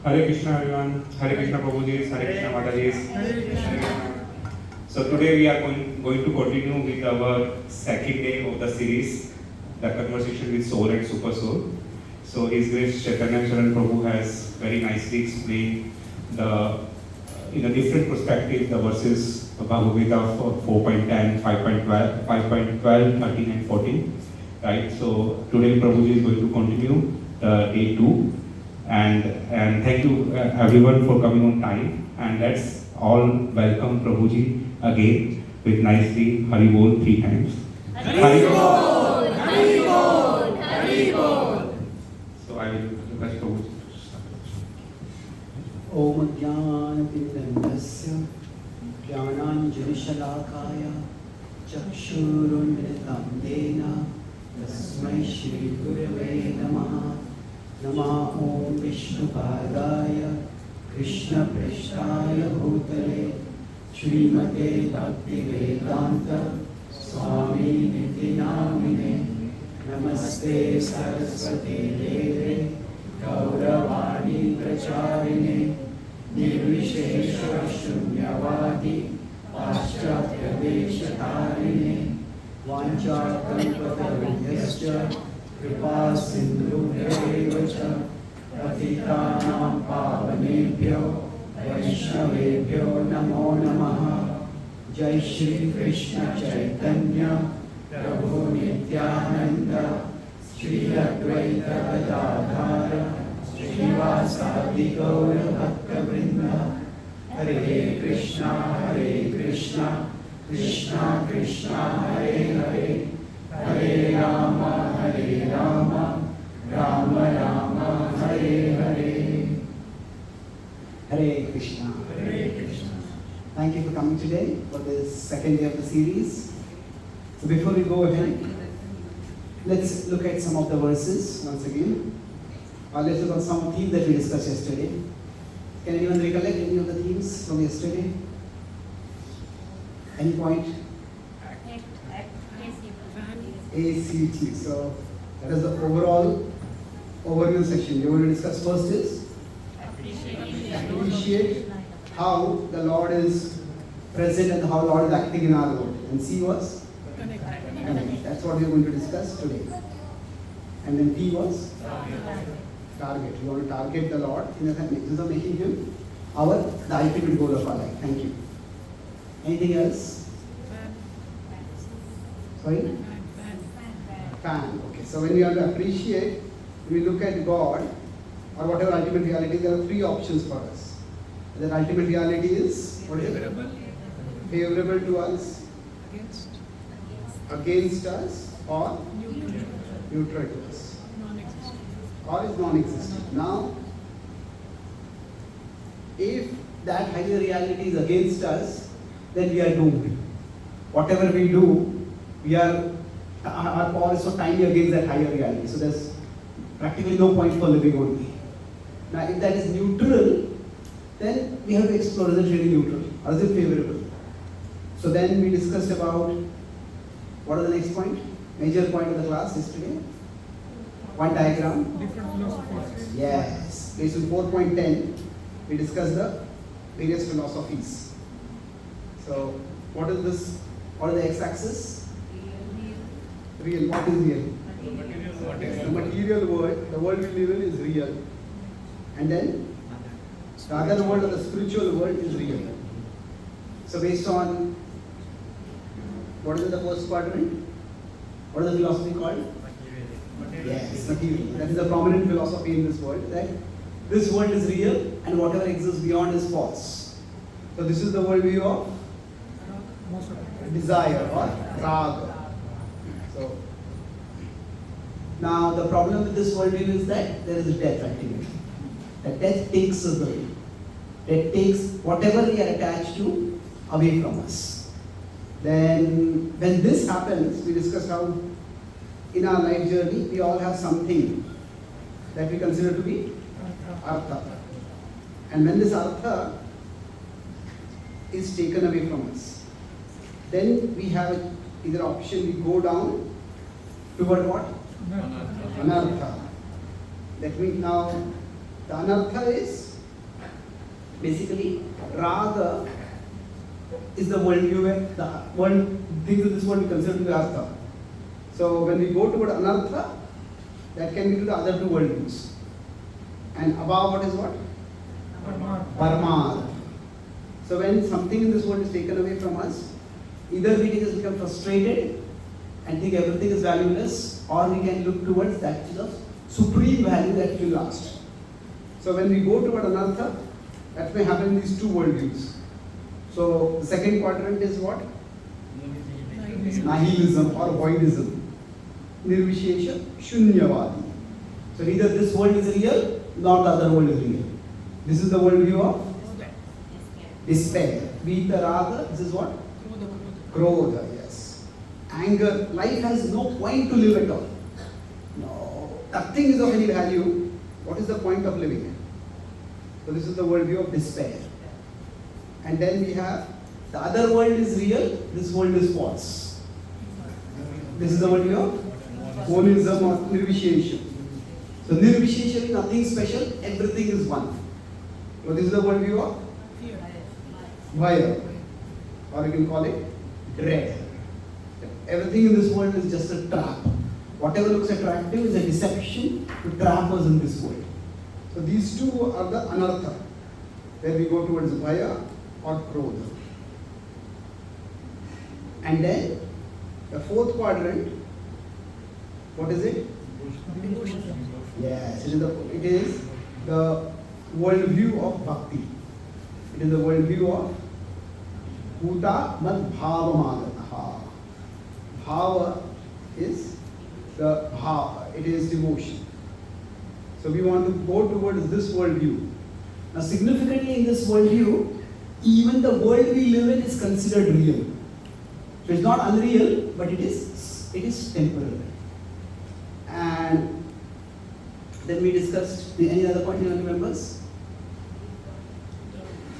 Hare Krishna everyone, Hare Krishna Prabhuji, Hare Krishna Mataji. So today we are going to continue with our second day of the series, the conversation with Soul and Super Soul. So His Grace Chaitanya Charan Prabhu has very nicely explained in a different perspective the verses of Bhagavad Gita 4.10, 5.12, 5.12, 13 and 14. Right. So today Prabhuji is going to continue day 2. And thank you everyone for coming on time, and let's all welcome Prabhuji again with nicely Hari Bol 3 times. Hari Bol, Hari Bol, Hari Bol. So I will request Prabhuji to start. Om Jnana Pindandasya Jnananjali Shalakaya Chakshurunmritam Dena Tasmai Shri Gurave Namaha. Namah Om Vishnupadaya Krishna Prishtaya Bhutale Srimate Bhakti Vedanta Swami Niti Namine Namaste Saraswati Deve Gauravani Pracharine Nirvishesha Shunyavadi Paschatya Deshatarine Vancha Kalpatarubhyascha Kripa Sindhubhyo cha Patitanam Pavanebhyo Vaishnavebhyo Namo Namaha. Jai Shri Krishna Chaitanya Prabhu Nityananda Shri Advaita Gadadhara Srivasadi Gaura Bhakta Vrinda. Hare Krishna Krishna Krishna Hare Hare Hare Rama, Rama Rama, Hare Hare. Hare Krishna. Hare Krishna. Thank you for coming today for this second day of the series. So before we go ahead, let's look at some of the verses once again. Let's look at some themes that we discussed yesterday. Can anyone recollect any of the themes from yesterday? Any point? ACT. So that is the overall overview section. We want to discuss first is appreciate how the Lord is present and how Lord is acting in our world. And C was connect. That's what we are going to discuss today. And then T was target. We want to target the Lord in the sense of making Him the ultimate goal of our life. Thank you. Anything else? Sorry? Fan. Okay, so when we are to appreciate, we look at God or whatever ultimate reality, there are 3 options for us. That ultimate reality is what is it? Favorable to us, against us, or neutral to us, or is non-existent. Now, if that higher reality is against us, then we are doomed. Whatever we do, our power is so tiny against that higher reality. So there's practically no point for living only. Now, if that is neutral, then we have to explore, is it really neutral or is it favorable? So then we discussed about, what is the next point? Major point of the class yesterday? One diagram. Different philosophies. Yes. Based on 4.10, we discussed the various philosophies. So, what is this? What is the x-axis? Real. What is real? The material world, the world we live in is real. And then the other world, or the spiritual world, is real. So based on, what is the first quadrant? What is the philosophy called? Yes, material. That is a prominent philosophy in this world, that this world is real and whatever exists beyond is false. So this is the worldview of desire or raga. So, now the problem with this worldview is that there is death ultimately. That death takes us away. Death takes whatever we are attached to away from us. Then when this happens, we discussed how in our life journey we all have something that we consider to be artha. And when this artha is taken away from us, then we have either option, we go down toward what? Anartha. That means now the anartha is Basically, Raga is the worldview where the world, things of this world we consider to be Artha. So when we go toward Anartha, that can be to the other two worldviews. And above what is what? Parmad. So when something in this world is taken away from us, either we can just become frustrated and think everything is valueless, or we can look towards that which is of supreme value that will last. So when we go toward Anartha, that may happen in these two worldviews. So the second quadrant is what? Nihilism or voidism. Nirvishesha Shunyavadi. So neither this world is real nor the other world is real. This is the worldview of despair. Vita Raga, this is what? Krodha, yes. Anger. Life has no point to live at all. No. Nothing is of any value. What is the point of living? So this is the worldview of despair. And then we have the other world is real, this world is false. This is the worldview of monism or nirvishesha. So nirvishesha is nothing special, everything is one. So this is the worldview of Vaya, or you can call it dread. Everything in this world is just a trap. Whatever looks attractive is a deception to trap us in this world. So these two are the anartha, where we go towards Vaya or Krodha. And then the fourth quadrant, what is it? Yes, it is the worldview of bhakti. It is the worldview of Bhuta Mad Bhava Magataha. Bhava is the bhava, it is devotion. So we want to go towards this worldview. Now significantly in this worldview, even the world we live in is considered real. So it's not unreal, but it is temporary. And then we discussed any other point anyone remembers?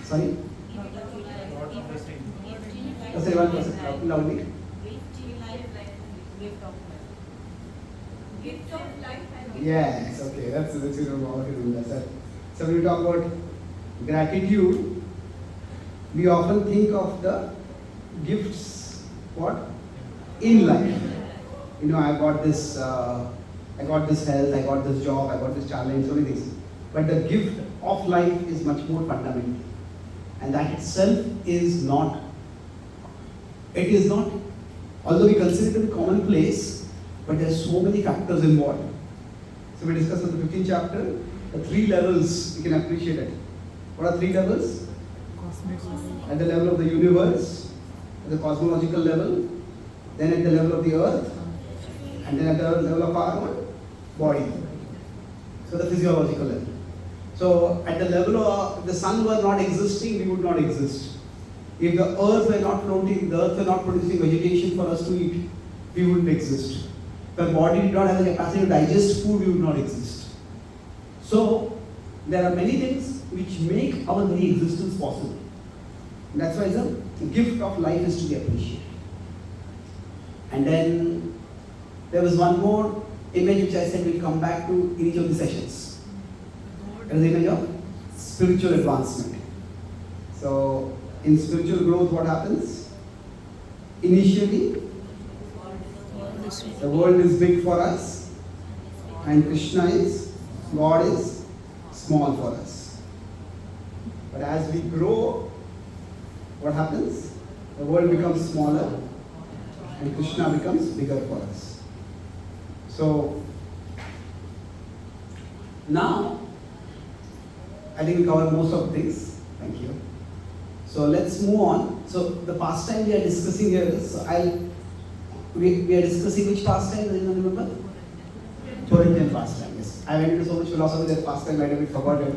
Sorry? Say one person loudly. Yes, okay, that's you know how to do that. So when we talk about gratitude, we often think of the gifts, what? In life. You know, I got this health, I got this job, I got this challenge, so many things. But the gift of life is much more fundamental. And that itself is not, although we consider it to be commonplace, but there are so many factors involved. So we discussed in the 15th chapter, the 3 levels we can appreciate it. What are 3 levels? At the level of the universe, at the cosmological level, then at the level of the earth, and then at the level of our body. So the physiological level. So at the level of if the sun were not existing, we would not exist. If the earth were not floating, the earth were not producing vegetation for us to eat, we wouldn't exist. If our body did not have the capacity to digest food, we would not exist. So there are many things which make our very existence possible. And that's why the gift of life is to be appreciated. And then there was one more image which I said we'll come back to in each of the sessions. That is the image of spiritual advancement. So in spiritual growth, what happens? Initially, the world is big for us, and God is small for us. But as we grow, what happens? The world becomes smaller, and Krishna becomes bigger for us. So now, I think we covered most of the things. Thank you. So let's move on. So the pastime we are discussing here is, we are discussing which pastime, does anyone remember? Puranjan pastime, yes. I went into so much philosophy that pastime might have been forgotten.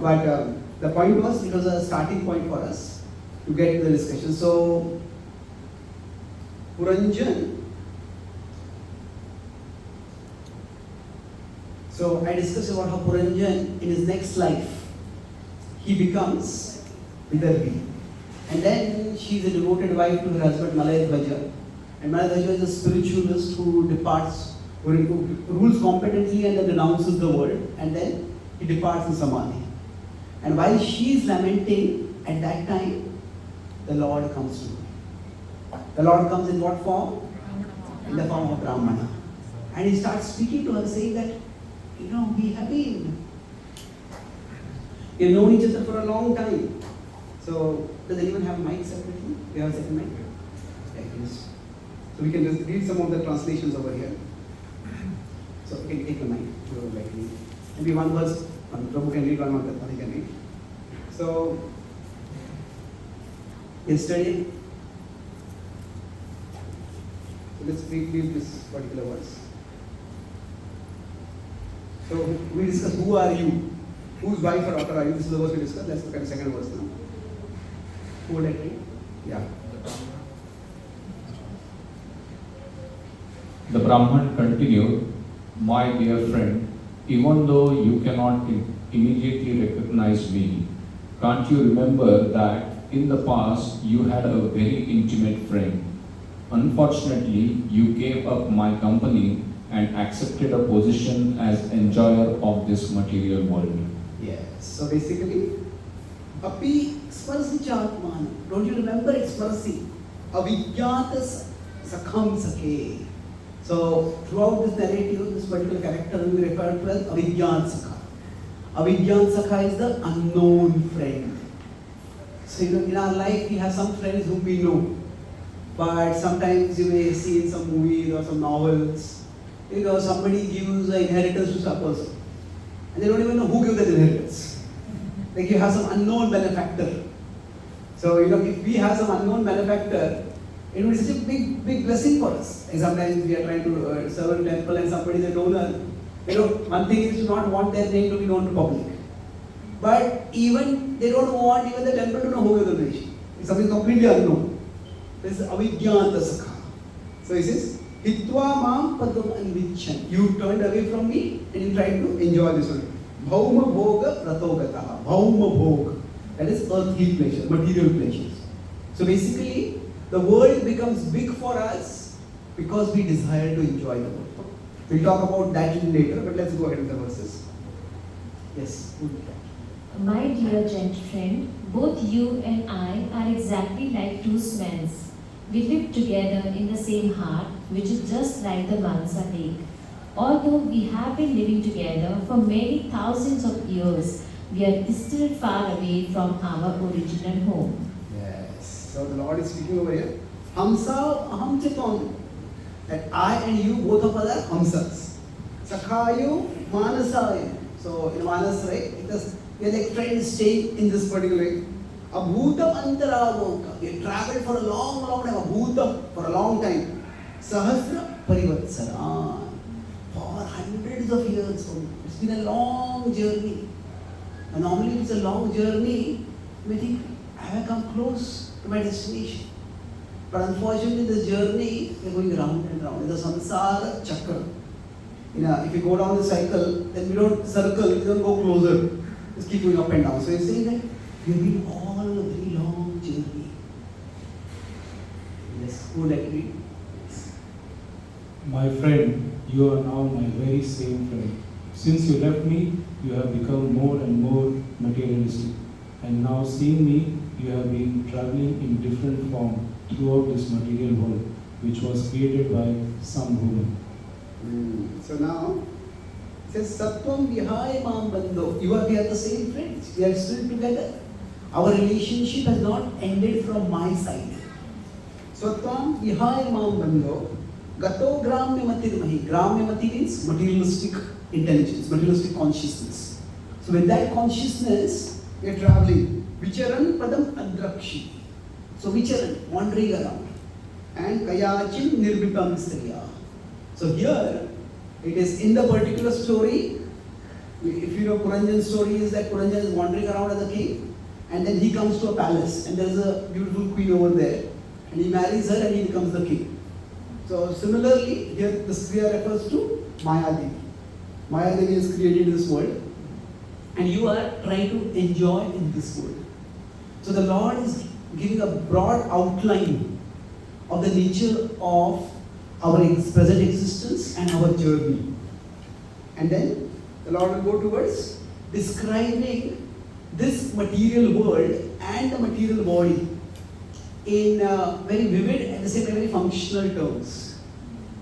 But the point was, it was a starting point for us to get to the discussion. So, Puranjan. So I discussed about how Puranjan, in his next life, he becomes Vidarbhi. And then she is a devoted wife to her husband Malayadvaja. And Malayadvaja is a spiritualist who departs, who rules competently and then renounces the world. And then he departs in Samadhi. And while she is lamenting, at that time, the Lord comes to her. The Lord comes in what form? In the form of Brahmana. And he starts speaking to her, saying that, we have known each other for a long time. So, does anyone have mic separately? We have a second mic? Yes. So we can just read some of the translations over here. So you can take the mic if you would like to read. Maybe one verse, Prabhu can read, one can read. So, yesterday, so let's read this particular verse. So we discussed, who are you? Whose wife or daughter are you? This is the verse we discussed. Let's look at the second verse now. Who would like to read? Yeah. The Brahman continued, "My dear friend, even though you cannot immediately recognize me, can't you remember that in the past you had a very intimate friend? Unfortunately, you gave up my company and accepted a position as enjoyer of this material world." Yes. So basically, Api Sparsi Chatman. Don't you remember Sparsi? Avijnatas Sakham Sakhe. So throughout this narrative, this particular character will be referred to as Avijnat Sakha. Avijnat Sakha is the unknown friend. So in our life we have some friends whom we know, but sometimes you may see in some movies or some novels, somebody gives an inheritance to some person, and they don't even know who gives that inheritance. Like you have some unknown benefactor. So if we have some unknown benefactor, it will be such a big blessing for us. And sometimes we are trying to serve a temple and somebody is a donor. One thing is to not want their name to be known to public. But even they don't want even the temple to know who is the donation. It's something completely unknown. This is Avijnata Sakha. So he says, Hitva mam padam anvichan. You turned away from me and you tried to enjoy this one. Bhauma bhoga pratogataha. Bhauma bhoga. That is earthly pleasure, material pleasures. So basically, the world becomes big for us because we desire to enjoy the world. We'll talk about that later, but let's go ahead with the verses. Yes, good. My dear gent friend, both you and I are exactly like two swans. We live together in the same heart, which is just like the Mansa lake. Although we have been living together for many thousands of years, we are still far away from our original home. Yes. So the Lord is speaking over here. Hamsa aham chitam. That I and you, both of us are hamsas. Sakhayu manasaya. So in Manas, right? We are like friends staying in this particular way. Abhutam antaragoka. We have traveled for a long time. Abhutam for a long time. Sahasra parivatsara. For hundreds of years. It's been a long journey. And normally it's a long journey. We think, have I come close to my destination? But unfortunately, this journey, we are going round and round. It's a samsara chakra. If you go down the cycle, then we don't circle, we don't go closer. Just keep going up and down. So you're saying that you've been all a very long journey. Yes, who would like to read? My friend, you are now my very same friend. Since you left me, you have become more and more materialistic. And now seeing me, you have been traveling in different form throughout this material world, which was created by some woman. So now, it says, Sattvam vihaya mam bandho. We are the same friends. We are still together. Our relationship has not ended from my side. Sattvam vihaya mam bandho. Gato gramya matirmahi. Gramya mati means materialistic intelligence, materialistic consciousness. So with that consciousness, we are traveling. Vicharan padam adrakshi. So vicharan, wandering around. And kayachin nirbhitam striya. So here, it is in the particular story, if you know Puranjan's story is that Puranjan is wandering around as a king, and then he comes to a palace, and there is a beautiful queen over there, and he marries her and he becomes the king. So similarly, here the Striya refers to Mayadevi. Mayadevi is created this world, and you are trying to enjoy in this world. So the Lord is giving a broad outline of the nature of our present existence and our journey. And then the Lord will go towards describing this material world and the material body in very vivid and the same very functional terms.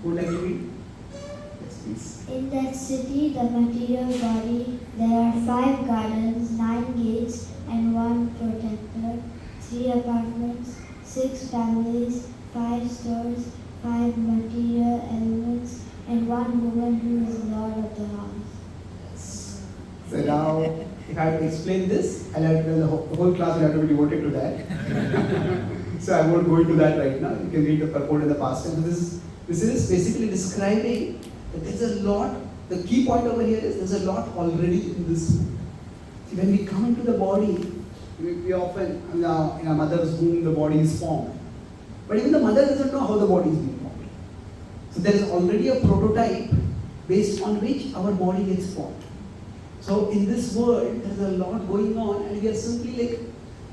Would like to read? Yes, please. In that city, the material body, there are 5 gardens, 9 gates, and 1 protector, 3 apartments, 6 families, 5 stores, 5 material elements, and 1 woman who is lord of the house. So now, if I have to explain this, I'll have to, the whole class will have to be devoted to that. So I won't go into that right now. You can read the purport in the past tense. This is basically describing that there's a lot. The key point over here is there's a lot already in this. See, when we come into the body, we often in our mother's womb the body is formed, but even the mother doesn't know how the body is being formed. So there is already a prototype based on which our body gets formed. So in this world, there's a lot going on, and we are simply like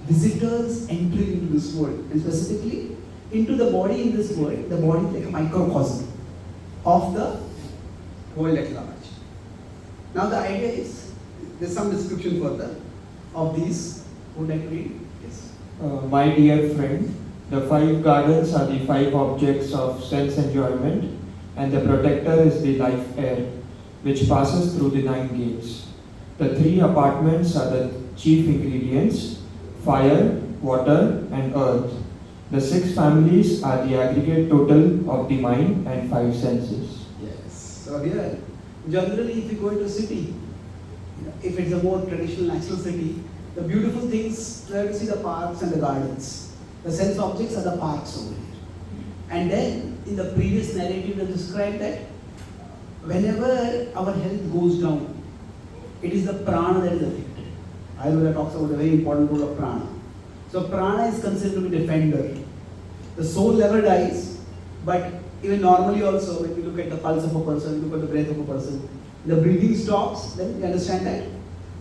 visitors entering into this world, and specifically into the body in this world. The body is like a microcosm of the world at large. Now the idea is, there's some description further of these. Would like to read? Yes. My dear friend, the 5 gardens are the 5 objects of sense enjoyment, and the protector is the life air, which passes through the 9 gates. The 3 apartments are the chief ingredients: fire, water, and earth. The 6 families are the aggregate total of the mind and 5 senses. Yes. So here, generally, if you go into a city, if it's a more traditional natural city, the beautiful things, you have to see the parks and the gardens. The sense objects are the parks over here. And then, in the previous narrative, they described that whenever our health goes down, it is the prana that is affected. Ayurveda talks about the very important role of prana. So prana is considered to be defender. The soul never dies, but even normally also, when we look at the pulse of a person, we look at the breath of a person, the breathing stops, then we understand that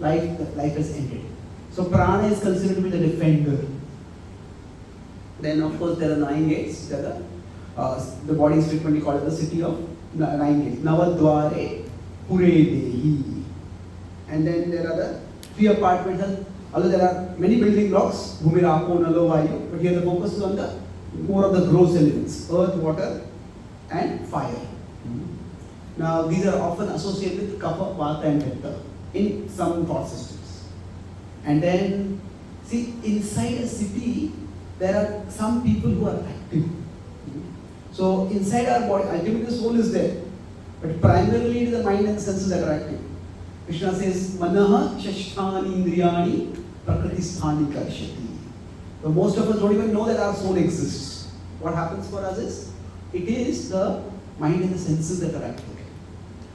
life has ended. So prana is considered to be the defender. Then of course there are 9 gates. The body is frequently called the city of 9 gates. Navadware Pure Dehi. And then there are the 3 apartments. Although there are many building blocks, Bhumi, Rapo, Nalo, Vayu, but here the focus is on the more of the gross elements: earth, water, and fire. Now these are often associated with Kapha, Vata, and Pitta in some thought systems. And then, see, inside a city, there are some people who are active. So inside our body, ultimately the soul is there, but primarily it is the mind and senses that are active. Krishna says, Manaha Shashthani Indriyani Prakriti Sthani Karshati. So most of us don't even know that our soul exists. What happens for us is, it is the mind and the senses that are active.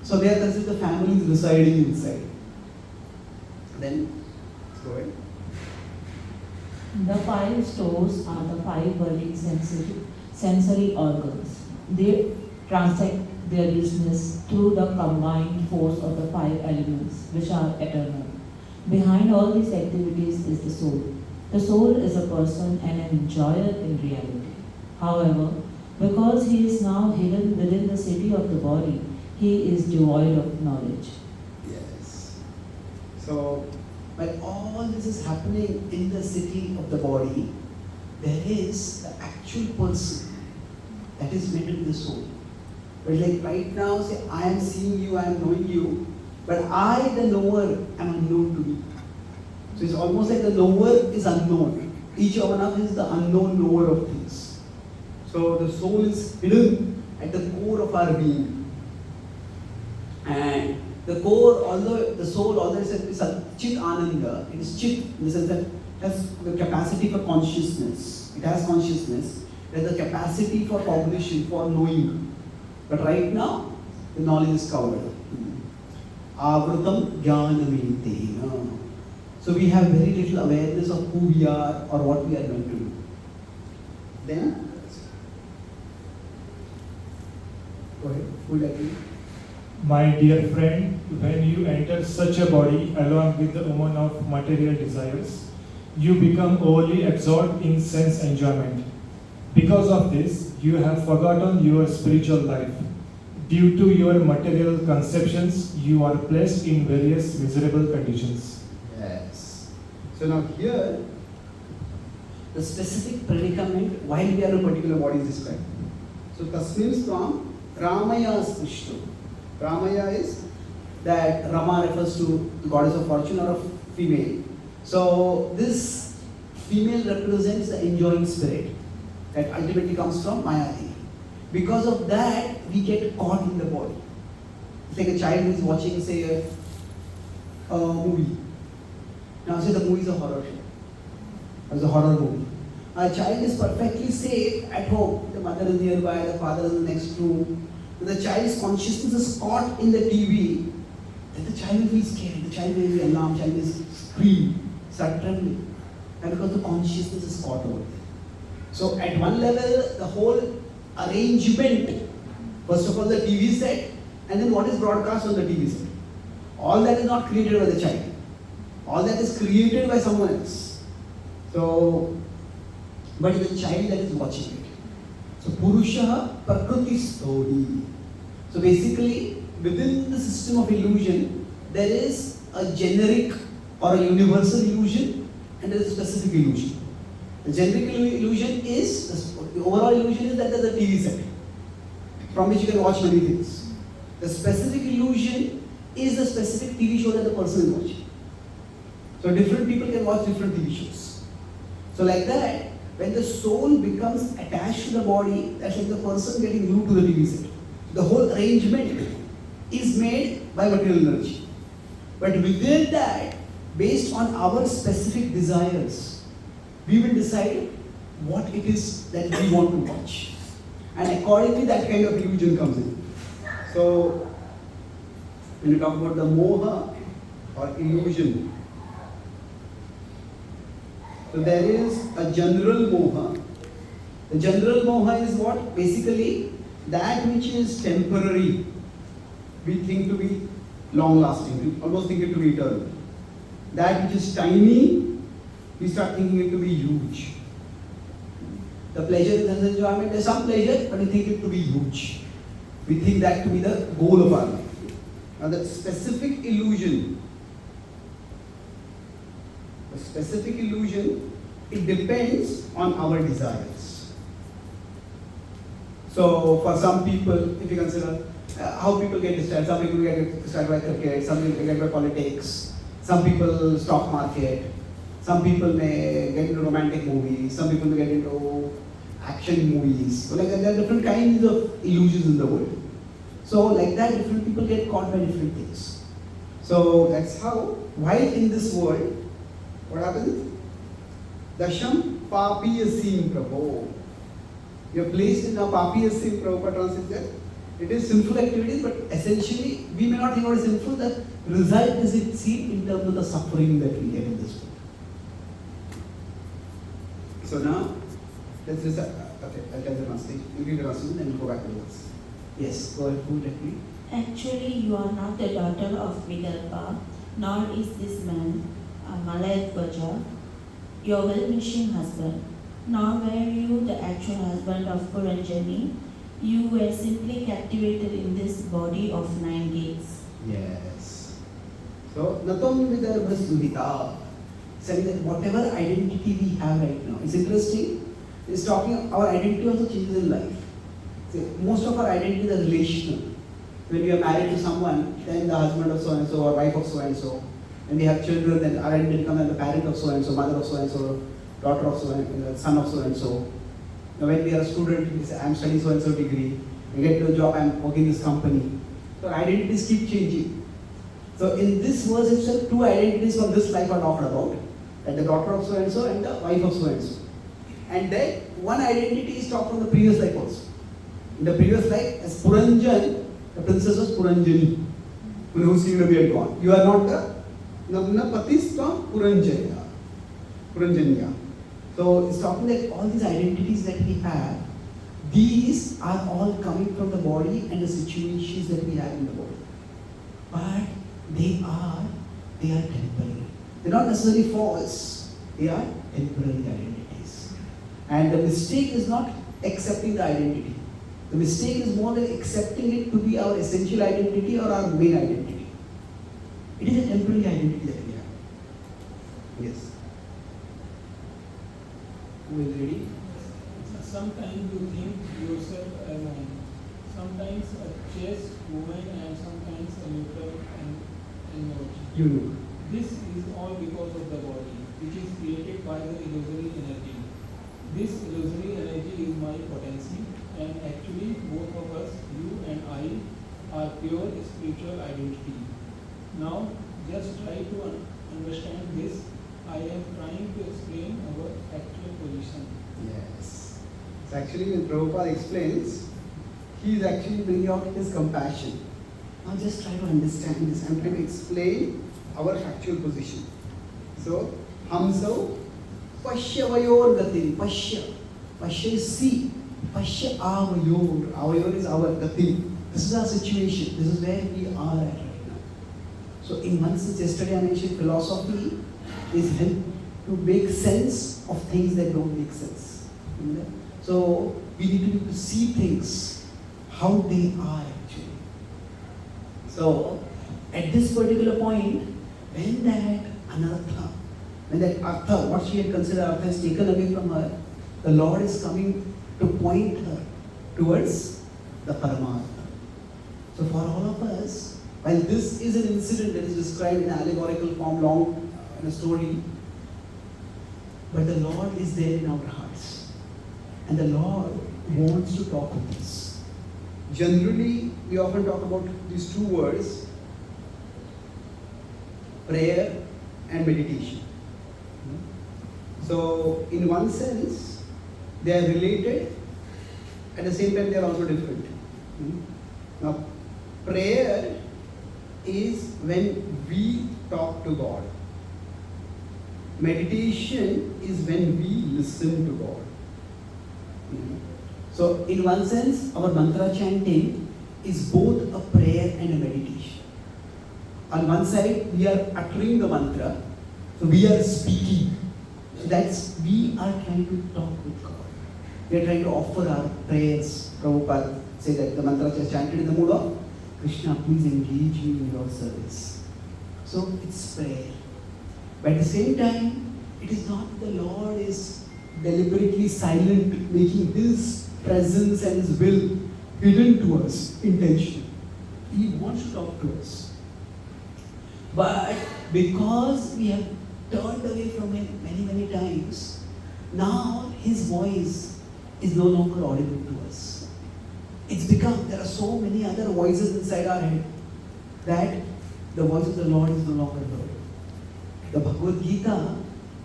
So they are considered the families residing inside. Then, let's go ahead. The 5 stores are the 5 worldly sensory organs. They transact their business through the combined force of the 5 elements, which are eternal. Behind all these activities is the soul. The soul is a person and an enjoyer in reality. However, because he is now hidden within the city of the body, he is devoid of knowledge. Yes. So, when all this is happening in the city of the body, there is the actual person that is meant to be the soul. But like right now, say, I am seeing you, I am knowing you, but I, the knower, am unknown to me. So it's almost like the knower is unknown. Each one of us is the unknown knower of things. So the soul is hidden at the core of our being. And the core, although the soul, although it's a chit ananda, it is chit in the sense that it has the capacity for consciousness. It has consciousness. It has the capacity for cognition, for knowing. But right now, the knowledge is covered. Avrutam jnanamitena. So we have very little awareness of who we are or what we are meant to do. Then, go ahead. Who would like to? My dear friend, when you enter such a body along with the woman of material desires, you become overly absorbed in sense enjoyment. Because of this, you have forgotten your spiritual life. Due to your material conceptions, you are placed in various miserable conditions. Yes. So now here, the specific predicament while we are in a particular body is described. So Tasmin from Ramaya Sprishtu. Ramaya is that Rama refers to the goddess of fortune or a female. So this female represents the enjoying spirit that ultimately comes from Mayati. Because of that, we get caught in the body. It's like a child who is watching, say, a movie. Now say the movie is a horror show. It's a horror movie. A child is perfectly safe at home. The mother is nearby, the father is in the next room. When the child's consciousness is caught in the TV, then the child will feel scared. The child will be alarmed, the child will scream, start trembling. And because the consciousness is caught over there. So at one level, the whole arrangement, first of all the TV set, and then what is broadcast on the TV set. All that is not created by the child. All that is created by someone else. So, but it's the child that is watching it. So Purusha Prakriti Sthodi. So basically, within the system of illusion, there is a generic or a universal illusion and there is a specific illusion. The generic illusion is, the overall illusion is that there is a TV set from which you can watch many things. The specific illusion is the specific TV show that the person is watching. So different people can watch different TV shows. So like that, when the soul becomes attached to the body, that's like the person getting glued to the TV set. The whole arrangement is made by material energy. But within that, based on our specific desires, we will decide what it is that we want to watch. And accordingly, that kind of illusion comes in. So, when you talk about the moha or illusion, so there is a general moha. The general moha is what? Basically, that which is temporary, we think to be long-lasting. We almost think it to be eternal. That which is tiny, we start thinking it to be huge. The pleasure in sense enjoyment, there's some pleasure, but we think it to be huge. We think that to be the goal of our life. Now that specific illusion, it depends on our desires. So for some people, if you consider how people get distracted, some people get distracted by cricket, some people get by politics, some people stock market, some people may get into romantic movies, some people may get into action movies. So like there are different kinds of illusions in the world. So like that, different people get caught by different things. So that's how, while in this world, what happens? Dasham papiyasim prabho. You are placed in a papiyasim prabho, translates that. It is sinful activities, but essentially, we may not think what is sinful, the result is it seen in terms of the suffering that we get in this world. So now, let's listen. Okay, I'll tell the translation. You read the translation and we'll go back to the words. Yes, go ahead, let me. Actually, you are not the daughter of Vidarbha, nor is this man, Malayadvaja, your well-wishing husband, nor were you the actual husband of Puranjani. You were simply captivated in this body of 9 gates. Yes. So, Natam Vidarbha Sudhita, saying that whatever identity we have right now, it's interesting, it's talking, our identity also changes in life. See, most of our identities are relational. When we are married to someone, then the husband of so-and-so or wife of so-and-so. When we have children, then our identity becomes the parent of so-and-so, mother of so-and-so, daughter of so-and-so, son of so-and-so. Now when we are a student, we say, I'm studying so-and-so degree. We get to a job, I'm working in this company. So identities keep changing. So in this verse itself, two identities from this life are talked about. Like the daughter of so-and-so and the wife of so-and-so. And then one identity is talked from the previous life also. In the previous life, as Puranjan, the princess was Puranjani, whose kingdom we had gone. You are not the Patis from Puranjanya. So it's talking that all these identities that we have, these are all coming from the body and the situations that we have in the body. But they are temporary. They're not necessarily false. They are temporary identities. And the mistake is not accepting the identity. The mistake is more than accepting it to be our essential identity or our main identity. It is a temporary identity that we have. Yes. Who is ready? Sometimes you think yourself a man, sometimes a chaste woman, and sometimes a neutral and not. You know. This is all because of the body, which is created by the illusory energy. This illusory energy is my potency, and actually both of us, you and I, are pure spiritual identity. Now, just try to understand this. I am trying to explain our actual position. Yes. So actually when Prabhupada explains, he is actually bringing out his compassion. Now just try to understand this. I'm trying to explain our factual position. So, Hamso, Pashya Vayor Gati, Pashya. Pashya is see. Pashya Avayor. Avayor is our Gati. This is our situation. This is where we are at right now. So, in one sense, yesterday I mentioned philosophy is help to make sense of things that don't make sense. You know? So, we need to see things how they are actually. So, at this particular point, when that anartha, when that artha, what she had considered artha is taken away from her, the Lord is coming to point her towards the Paramartha. So for all of us, while this is an incident that is described in allegorical form, long in a story, but the Lord is there in our hearts. And the Lord wants to talk with us. Generally, we often talk about these two words, prayer and meditation. So, in one sense, they are related, at the same time they are also different. Now, prayer is when we talk to God. Meditation is when we listen to God. So, in one sense, our mantra chanting is both a prayer and a meditation. On one side, we are uttering the mantra, so we are speaking. So that's, we are trying to talk with God. We are trying to offer our prayers. Prabhupada say that the mantra is chanted in the mood of Krishna, please engage me in your service. So it's prayer. But at the same time, it is not the Lord is deliberately silent, making His presence and His will hidden to us intentionally. He wants to talk to us. But because we have turned away from Him many times, now His voice is no longer audible to us. It's become, there are so many other voices inside our head that the voice of the Lord is no longer heard. The Bhagavad Gita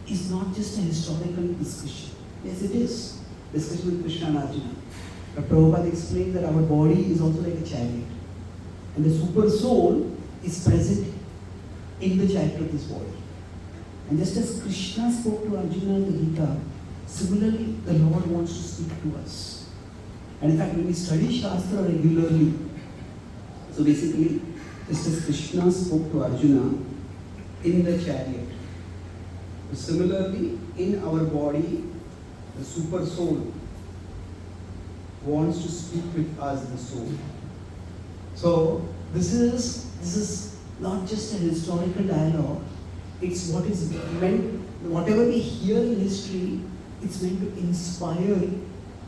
is not just a historical discussion. Yes, it is. Discussion with Krishna and Arjuna. But Prabhupada explained that our body is also like a chariot. And the super soul is present in the chariot of this body. And just as Krishna spoke to Arjuna in the Gita, similarly the Lord wants to speak to us. And in fact, when we study Shastra regularly, so basically, just as Krishna spoke to Arjuna in the chariot, similarly, in our body, the super soul wants to speak with us, the soul. So this is not just a historical dialogue. It's what is meant. Whatever we hear in history, it's meant to inspire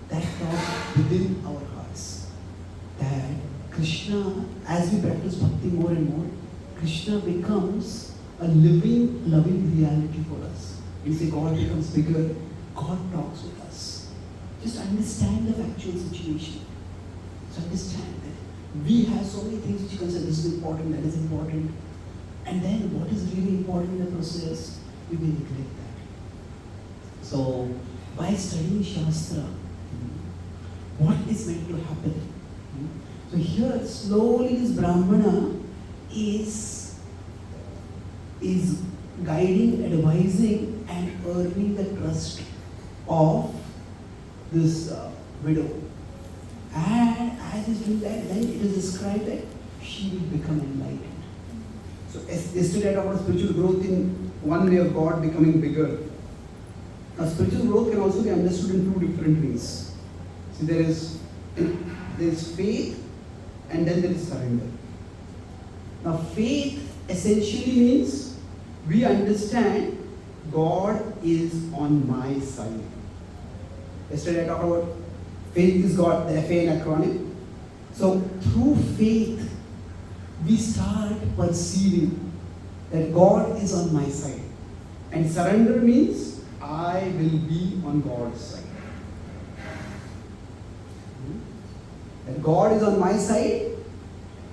that thought within our hearts. That Krishna, as we practice bhakti more and more, Krishna becomes a living, loving reality for us. We say God becomes bigger, God talks with us. Just understand the factual situation. So understand that we have so many things which you consider this is important, that is important. And then what is really important in the process, we may neglect that. So by studying Shastra, what is meant to happen? So here slowly this Brahmana is guiding, advising and earning the trust of this widow. And as he's doing that, then it is described that she will become enlightened. So yesterday I talked about spiritual growth in one way of God becoming bigger. Now spiritual growth can also be understood in two different ways. See, there is faith and then there is surrender. Now faith essentially means we understand God is on my side. Yesterday I talked about faith is God, the FAN acronym. So through faith, we start perceiving that God is on my side. And surrender means I will be on God's side. That God is on my side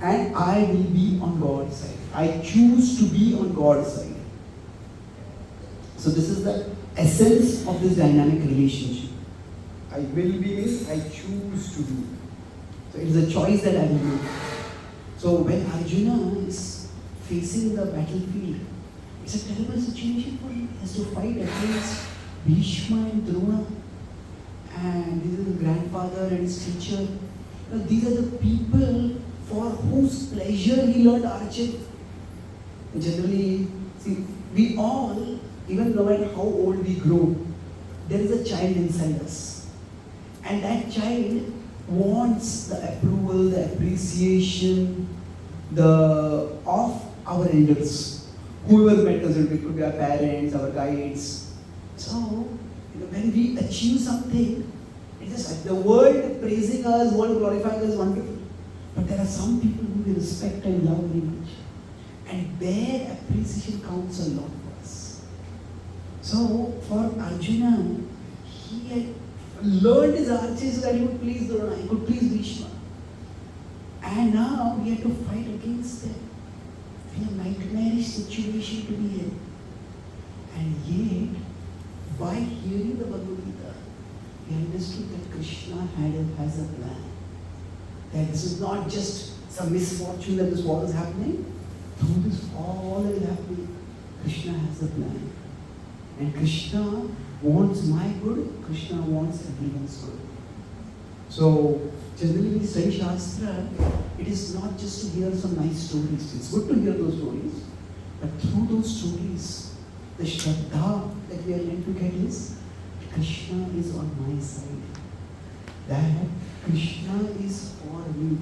and I will be on God's side. I choose to be on God's side. So this is the essence of this dynamic relationship. I will be means I choose to be. So it is a choice that I will make. So when Arjuna is facing the battlefield, it's a terrible situation for him. He has to fight against Bhishma and Drona. And this is his grandfather and his teacher. Now, these are the people for whose pleasure he learned archery. Generally, see, we all, even no matter how old we grow, there is a child inside us. And that child wants the approval, the appreciation, of our elders. Whoever met us, it could be our parents, our guides. So, when we achieve something, it's just like the world praising us, world glorifying us, wonderful. But there are some people who we respect and love very much. And their appreciation counts a lot for us. So, for Arjuna, he had learned his archery so that he would please Drona, he could please Bhishma. And now he had to fight against them in a nightmarish situation to be in. And yet, by hearing the Bhagavad Gita, he understood that Krishna has a plan. That this is not just some misfortune that this war is happening. Through this all that is happening, Krishna has a plan. And Krishna wants my good, Krishna wants everyone's good. So, generally when we study Shastra, it is not just to hear some nice stories. It's good to hear those stories, but through those stories, the Shraddha that we are meant to get is Krishna is on my side. That Krishna is for me.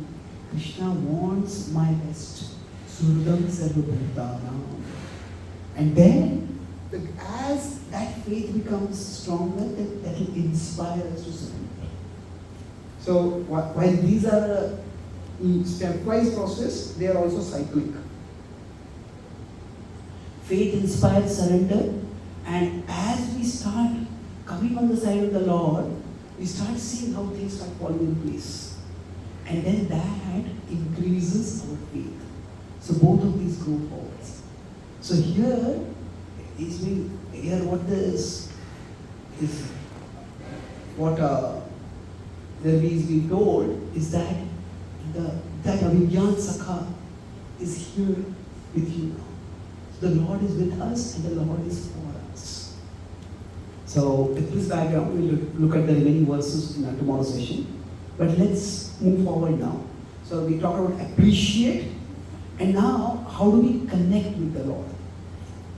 Krishna wants my best. Surdam Sarvabhutanam. And then, as that faith becomes stronger, that will inspire us to surrender. So, while these are a stepwise process, they are also cyclic. Faith inspires surrender, and as we start coming on the side of the Lord, we start seeing how things start falling in place. And then that increases our faith. So both of these go forward. So here what this is what there is being told is that that Avigyan Sakha is here with you now. So the Lord is with us and the Lord is for us. So with this background, we'll look at the remaining verses in our tomorrow session. But let's move forward now. So we talked about appreciate, and now how do we connect with the Lord?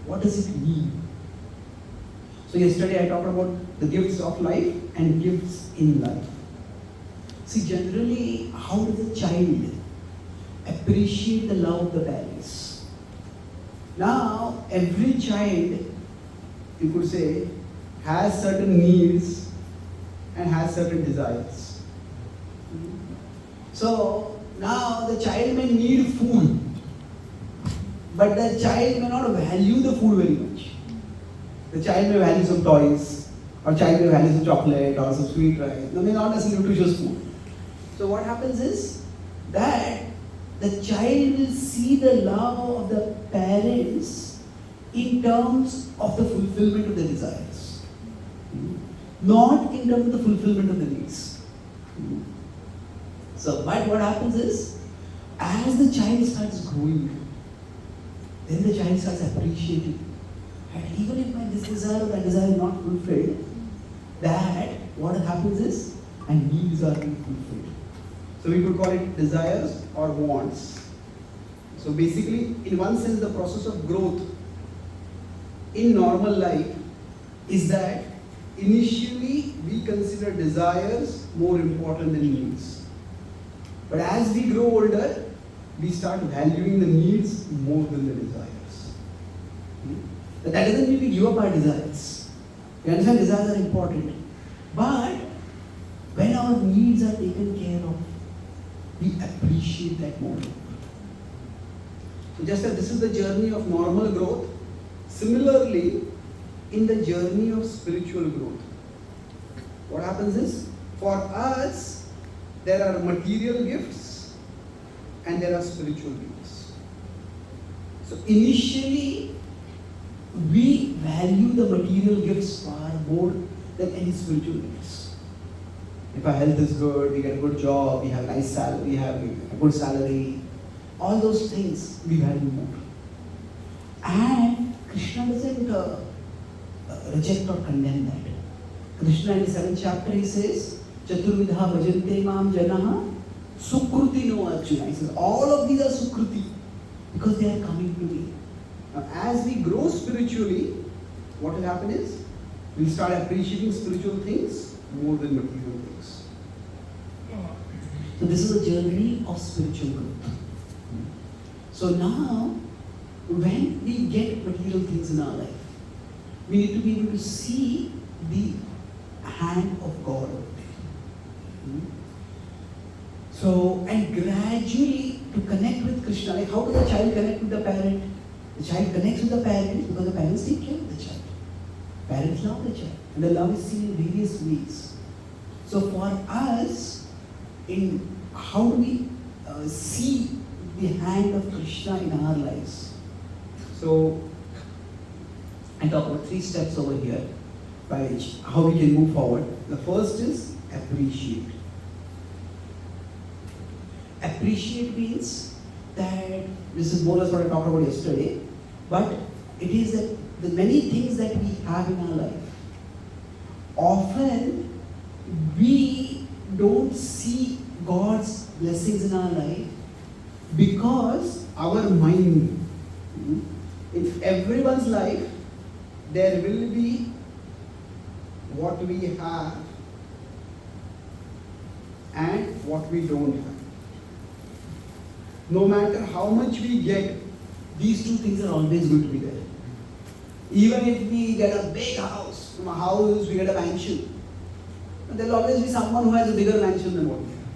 What does it mean? So yesterday I talked about the gifts of life and gifts in life. See, generally, how does a child appreciate the love of the parents? Now, every child, you could say, has certain needs and has certain desires. So, now the child may need food, but the child may not value the food very much. The child may value some toys, or child may value some chocolate or some sweet rice. No, may not necessarily nutritious food. So what happens is that the child will see the love of the parents in terms of the fulfillment of the desires, not in terms of the fulfillment of the needs. So, but what happens is, as the child starts growing, then the child starts appreciating. And even if this desire or that desire is not fulfilled, that what happens is, my needs are being fulfilled. So we could call it desires or wants. So basically, in one sense, the process of growth in normal life is that initially we consider desires more important than needs. But as we grow older, we start valuing the needs more than the desires. But that doesn't mean we give up our desires. We understand desires are important. But our needs are taken care of, we appreciate that more. So just as this is the journey of normal growth, similarly, in the journey of spiritual growth, what happens is, for us, there are material gifts and there are spiritual gifts. So initially, we value the material gifts far more than any spiritual gifts. If our health is good, we get a good job, we have a nice salary, we have a good salary, all those things we value more. And Krishna doesn't reject or condemn that. Krishna in the 7th chapter, he says, Chaturvidha bhajante mam janaha sukruti no Arjuna. He says, all of these are sukruti because they are coming to me. Now, as we grow spiritually, what will happen is, we'll start appreciating spiritual things more than material things. So this is a journey of spiritual growth. So now, when we get material things in our life, we need to be able to see the hand of God. So, and gradually to connect with Krishna, like how does a child connect with the parent? The child connects with the parents because the parents take care of the child. Parents love the child, and the love is seen in various ways. So for us, in how do we see the hand of Krishna in our lives? So I talk about 3 steps over here by which how we can move forward. The first is appreciate. Appreciate means that this is more or less what I talked about yesterday, but it is that the many things that we have in our life, often we don't see God's blessings in our life because our mind, in everyone's life, there will be what we have and what we don't have. No matter how much we get, these 2 things are always going to be there. Even if we get a big house, from a house we get a mansion, there will always be someone who has a bigger mansion than what we have.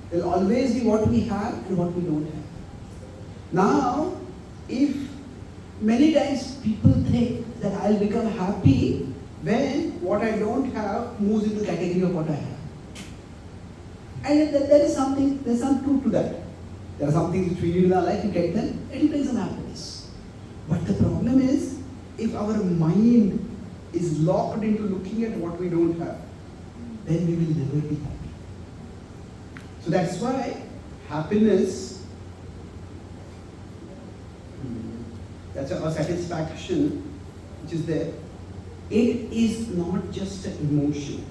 There will always be what we have and what we don't have. Now, if many times people think that I'll become happy when what I don't have moves into the category of what I have. And there's some truth to that. There are some things which we need in our life, we get them, it will bring some happiness. But the problem is, if our mind is locked into looking at what we don't have, then we will never be happy. So that's why happiness, that's a satisfaction which is there, it is not just an emotion.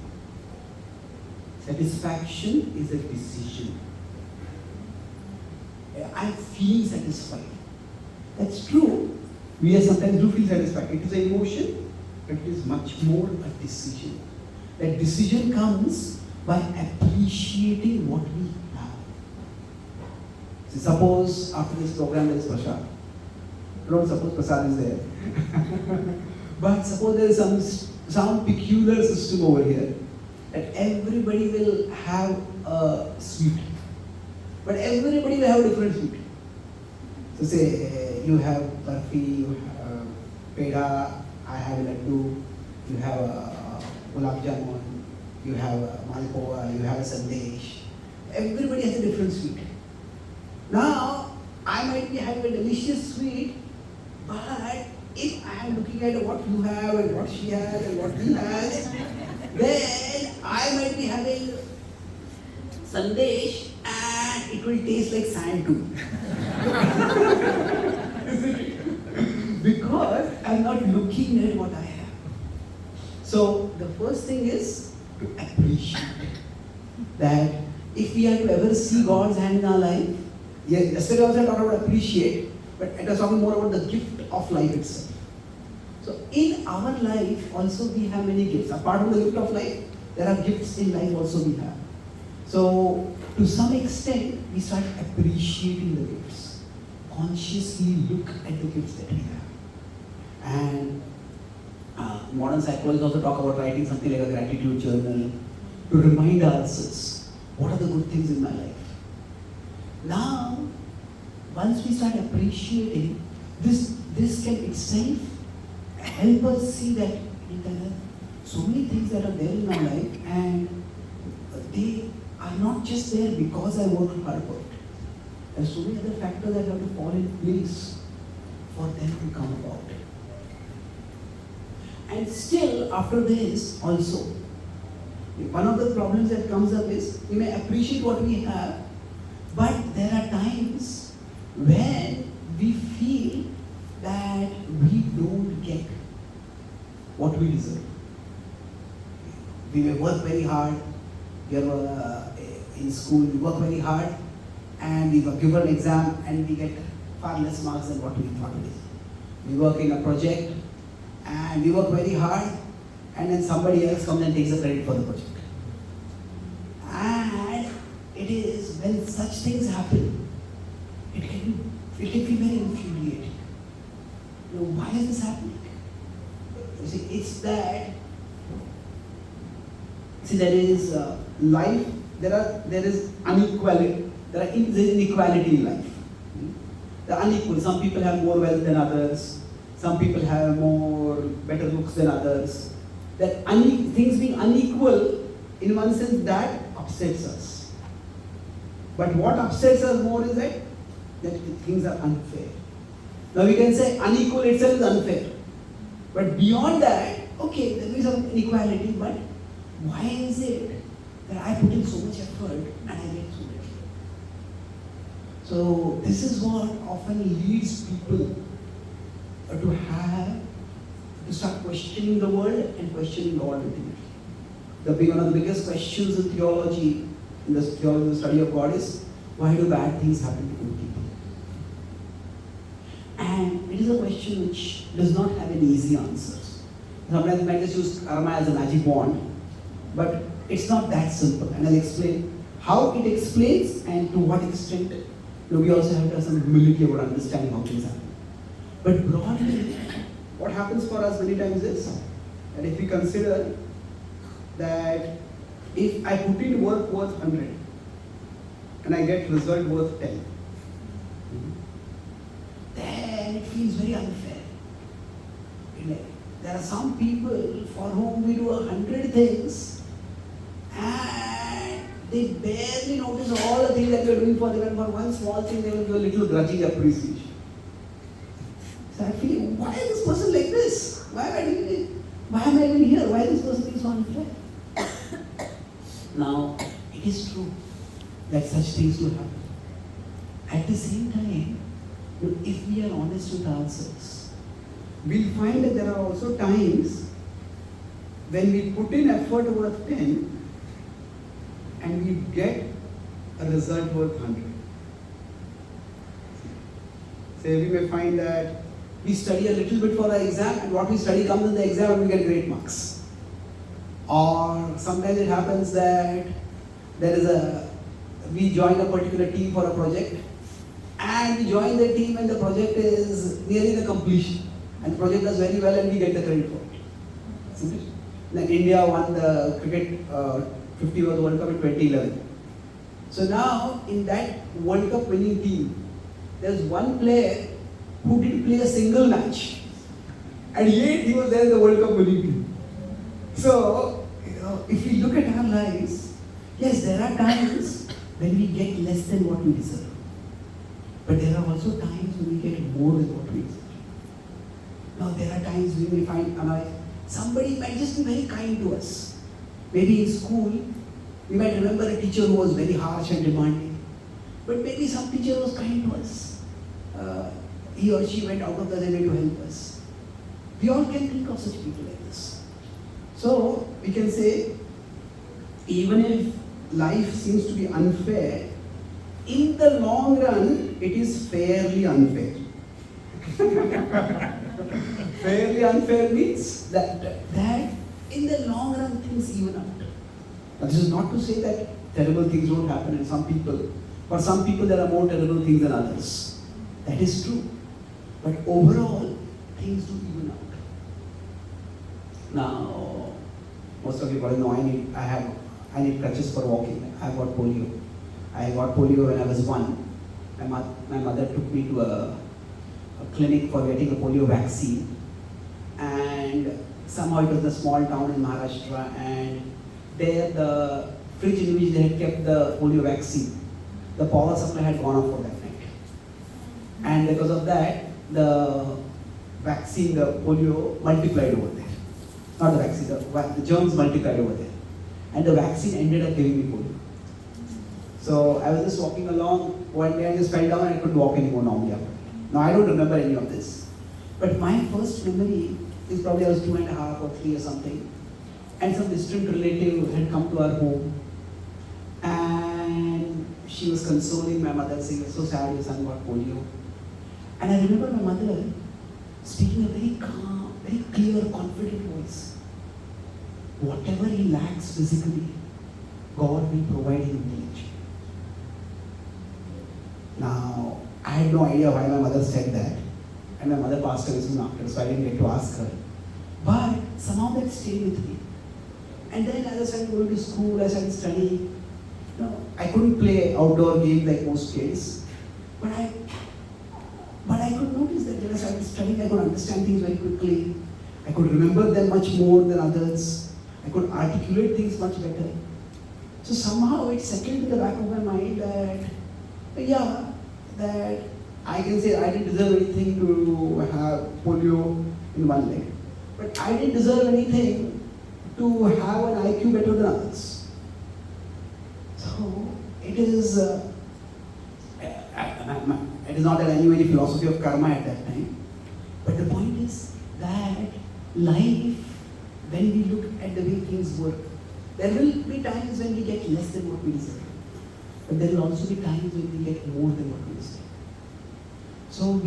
Satisfaction is a decision. I feel satisfied. That's true. We sometimes do feel satisfied. It is an emotion, but it is much more a decision. That decision comes by appreciating what we have. So suppose after this program there is Prasad. Don't suppose Prasad is there. But suppose there is some peculiar system over here that everybody will have a sweet. But everybody will have a different sweet. So say you have barfi, you have peda, I have a laddu, you have a gulab jamun, you have a malpua, you have a sandesh. Everybody has a different sweet. Now, I might be having a delicious sweet, but if I am looking at what you have and what she has and what he has, then I might be having sandesh and it will taste like sand too. Because I'm not looking at what I have. So the first thing is to appreciate that if we are to ever see God's hand in our life, yesterday also I talked about appreciate, but I was talking more about the gift of life itself. So in our life also we have many gifts. Apart from the gift of life, there are gifts in life also we have. So to some extent, we start appreciating the gifts. Consciously look at the gifts that we have. And modern psychologists also talk about writing something like a gratitude journal, to remind ourselves, what are the good things in my life? Now, once we start appreciating, this can itself help us see that there are so many things that are there in my life, and they are not just there because I worked hard for it. There are so many other factors that have to fall in place for them to come about. And still, after this, also, one of the problems that comes up is we may appreciate what we have, but there are times when we feel that we don't get what we deserve. We may work very hard, we are in school, we work very hard, and we were given an exam and we get far less marks than what we thought it is. We work in a project and we work very hard, and then somebody else comes and takes the credit for the project. And it is when such things happen, it can feel very infuriating. You know, why is this happening? You see, it's that. See, there is life. There is inequality. There is inequality in life. They are unequal. Some people have more wealth than others. Some people have better looks than others. That things being unequal, in one sense, that upsets us. But what upsets us more is that things are unfair. Now we can say unequal itself is unfair. But beyond that, okay, there is some inequality, but why is it that I put in so much effort and I get so little? So this is what often leads people to start questioning the world and questioning God ultimately. One of the biggest questions in theology, in the study of God, is why do bad things happen to good people? And it is a question which does not have any easy answers. Sometimes we might just use karma as a magic wand, but it's not that simple. And I'll explain how it explains and to what extent. We also have to have some humility about understanding how things happen. But broadly, what happens for us many times is that if we consider that if I put in work worth 100 and I get result worth 10, then it feels very unfair. There are some people for whom we do 100 things and they barely notice all the things that we are doing for them, and for one small thing they will give a little grudging appreciation. So I feel, why is this person like this? Why am I doing it? Why am I even here? Why is this person being so unfair? Now, it is true that such things do happen. At the same time, if we are honest with ourselves, we'll find that there are also times when we put in effort worth 10 and we get a result worth 100. So we may find that we study a little bit for the exam, and what we study comes in the exam and we get great marks. Or sometimes it happens that we join a particular team for a project, and we join the team and the project is nearing the completion, and the project does very well and we get the credit for it. Isn't it? Like India won the cricket 50 over the World Cup in 2011. So now in that World Cup winning team, there's one player who didn't play a single match, and yet he was there in the World Cup winning team. So, if we look at our lives, yes, there are times when we get less than what we deserve. But there are also times when we get more than what we deserve. Now, there are times we may find somebody might just be very kind to us. Maybe in school, we might remember a teacher who was very harsh and demanding. But maybe some teacher was kind to us. He or she went out of their way to help us. We all can think of such people like this. So, we can say, even if life seems to be unfair, in the long run, it is fairly unfair. Fairly unfair means that in the long run, things even out. Now, this is not to say that terrible things don't happen in some people. For some people, there are more terrible things than others. That is true. But overall, things do even out. Now, most of you probably know I I need crutches for walking. I got polio. I got polio when I was 1. My mother took me to a clinic for getting a polio vaccine, and somehow it was a small town in Maharashtra, and there the fridge in which they had kept the polio vaccine, the power supply had gone off for that night, and because of that the vaccine, the polio multiplied over there. Not the vaccine, the germs multiplied over there, and the vaccine ended up giving me polio. So I was just walking along one day and just fell down and I couldn't walk anymore normally after that. Now I don't remember any of this, but my first memory is probably I was 2.5 or 3 or something, and some distant relative had come to our home, and she was consoling my mother, saying, "So sad, your son got polio." And I remember my mother speaking a very calm, very clear, confident voice. Whatever he lacks physically, God will provide him intellectually. Now, I had no idea why my mother said that, and my mother passed away soon after, so I didn't get to ask her. But somehow that stayed with me. And then as I started going to school, I started studying. I couldn't play outdoor games like most kids, but I could notice that when I started studying, I could understand things very quickly. I could remember them much more than others. I could articulate things much better. So somehow it settled in the back of my mind that I can say I didn't deserve anything to have polio in one leg, but I didn't deserve anything to have an IQ better than others. So it is not that I knew any philosophy of karma at that time, but the point is that life, when we look at the way things work, there will be times when we get less than what we deserve, but there will also be times when we get more than what we deserve. So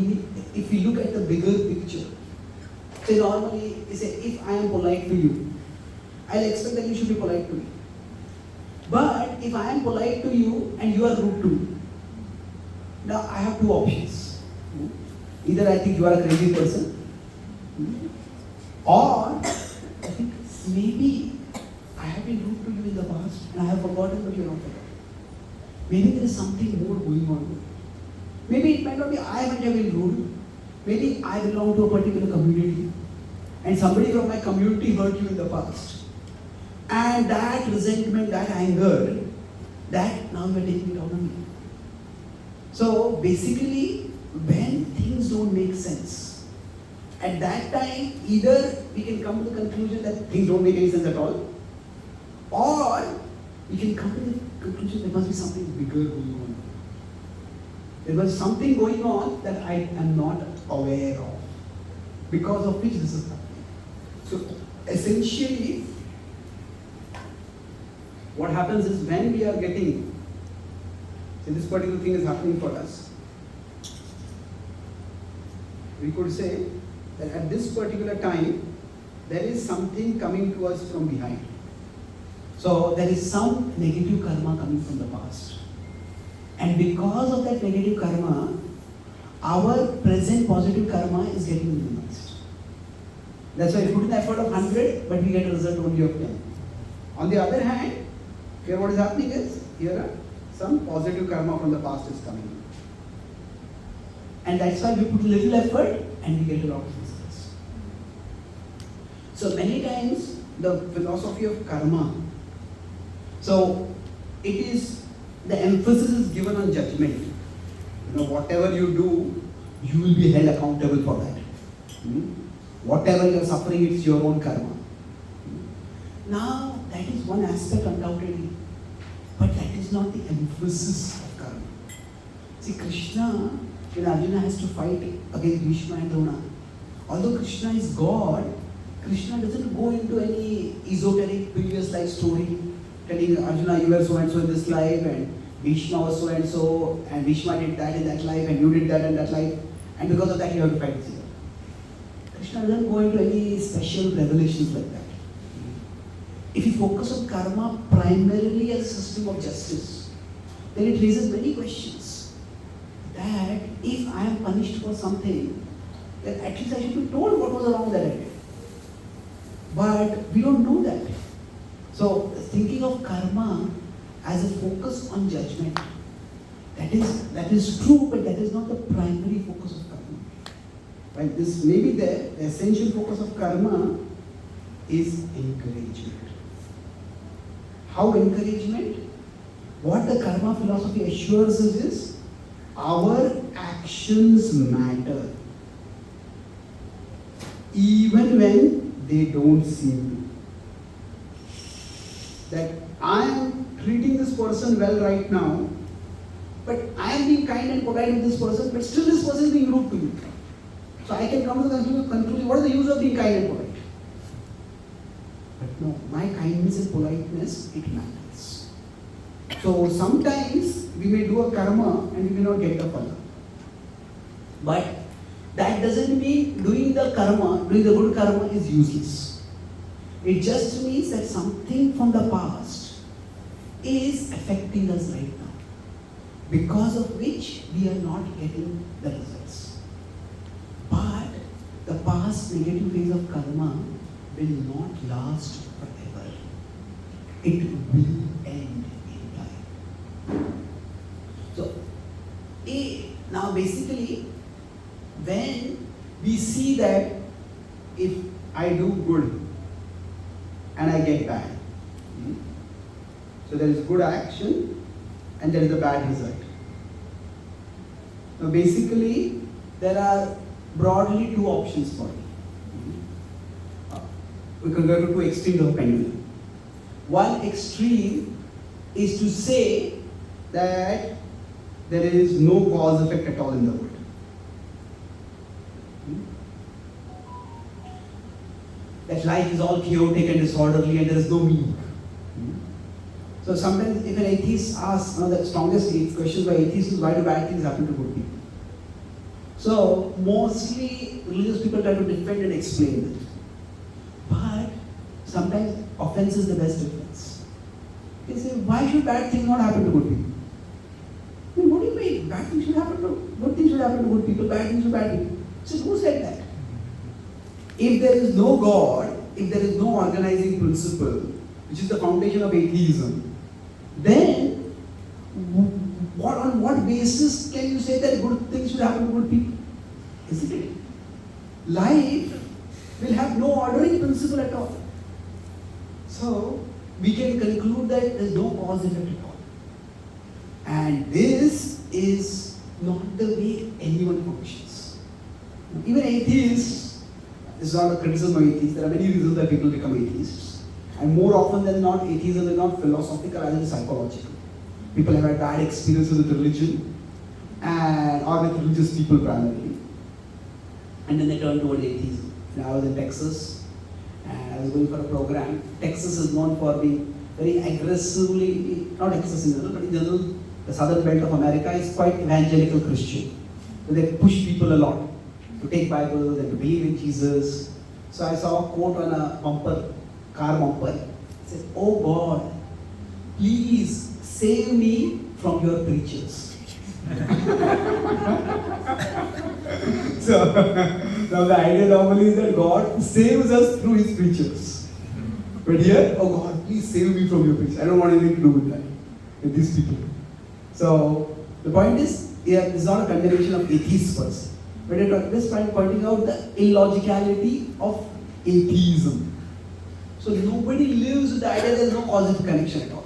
if we look at the bigger picture, say normally, if I am polite to you, I'll expect that you should be polite to me. But if I am polite to you and you are rude to me, now I have 2 options. Either I think you are a crazy person, or I think maybe I have been rude to you in the past and I have forgotten, but you are not forgotten. Maybe there is something more going on. Maybe it might not be I might have been rude. Maybe I belong to a particular community and somebody from my community hurt you in the past. And that resentment, that anger, that now you are taking it out on me. So basically, when things don't make sense, at that time, either we can come to the conclusion that things don't make any sense at all, or we can come to the conclusion there must be something bigger going on. There was something going on that I am not aware of, because of which this is happening. So essentially, what happens is when we are getting, so this particular thing is happening for us, we could say that at this particular time, there is something coming to us from behind. So there is some negative karma coming from the past. And because of that negative karma, our present positive karma is getting minimized. That's why we put in the effort of 100, but we get a result only of 10. On the other hand, here what is happening is, here some positive karma from the past is coming in. And that's why we put a little effort and we get a lot of results. So many times, the philosophy of karma, so it is, the emphasis is given on judgment. Whatever you do, you will be held accountable for that. Whatever you are suffering, it's your own karma. Now, that is one aspect undoubtedly, but that is not the emphasis of karma. See, Krishna, when Arjuna has to fight against Bhishma and Drona, although Krishna is God, Krishna doesn't go into any esoteric previous life story, telling Arjuna, you were so and so in this life, and Bhishma was so and so, and Bhishma did that in that life, and you did that in that life, and because of that you have to fight this year. Krishna doesn't go into any special revelations like that. If you focus on karma primarily as a system of justice, then it raises many questions. That if I am punished for something, then at least I should be told what was wrong that I did. But we don't know that. So thinking of karma as a focus on judgment. That is true, but that is not the primary focus of karma. Right? This may be there. The essential focus of karma is encouragement. How encouragement? What the karma philosophy assures us is our actions matter, even when they don't seem to. That I am treating this person well right now, but I am being kind and polite with this person, but still this person is being rude to me. So I can come to the conclusion, what is the use of being kind and polite? But no, my kindness and politeness, it matters. So sometimes we may do a karma and we may not get the phala. But that doesn't mean doing the good karma is useless. It just means that something from the past is affecting us right now, because of which we are not getting the results. But the past negative phase of karma will not last forever. It will end in time. So, now basically, when we see that if I do good and I get bad, so there is good action and there is a bad result. Now basically, there are broadly two options for it. We can go to two extremes of pendulum. One extreme is to say that there is no cause effect at all in the world. That life is all chaotic and disorderly and there is no meaning. So sometimes if an atheist asks, one of the strongest questions by atheists is, why do bad things happen to good people? So mostly religious people try to defend and explain it. But sometimes offense is the best defense. They say, why should bad things not happen to good people? I mean, what do you mean? Bad things should happen to good things should happen to good people, bad things to bad people. So who said that? If there is no God, if there is no organizing principle, which is the foundation of atheism, then on what basis can you say that good things should happen to good people? Isn't it? Life will have no ordering principle at all. So we can conclude that there is no cause effect at all. And this is not the way anyone functions. Even atheists, this is not a criticism of atheists, there are many reasons that people become atheists. And more often than not, atheism is not philosophical as it is psychological. People have had bad experiences with religion or with religious people primarily. And then they turn toward atheism. When I was in Texas and I was going for a program, Texas is known for being very aggressively, not Texas in general, but in general, the southern belt of America is quite evangelical Christian. So they push people a lot to take Bibles and to believe in Jesus. So I saw a quote on a bumper, car bumper. It said, "Oh God, please save me from your preachers." So now the idea normally is that God saves us through His preachers. But here, oh God, please save me from your preachers. I don't want anything to do with that, with these people. So the point is, this is not a condemnation of atheists first, but it is pointing out the illogicality of atheism. So nobody lives with the idea there is no causative connection at all.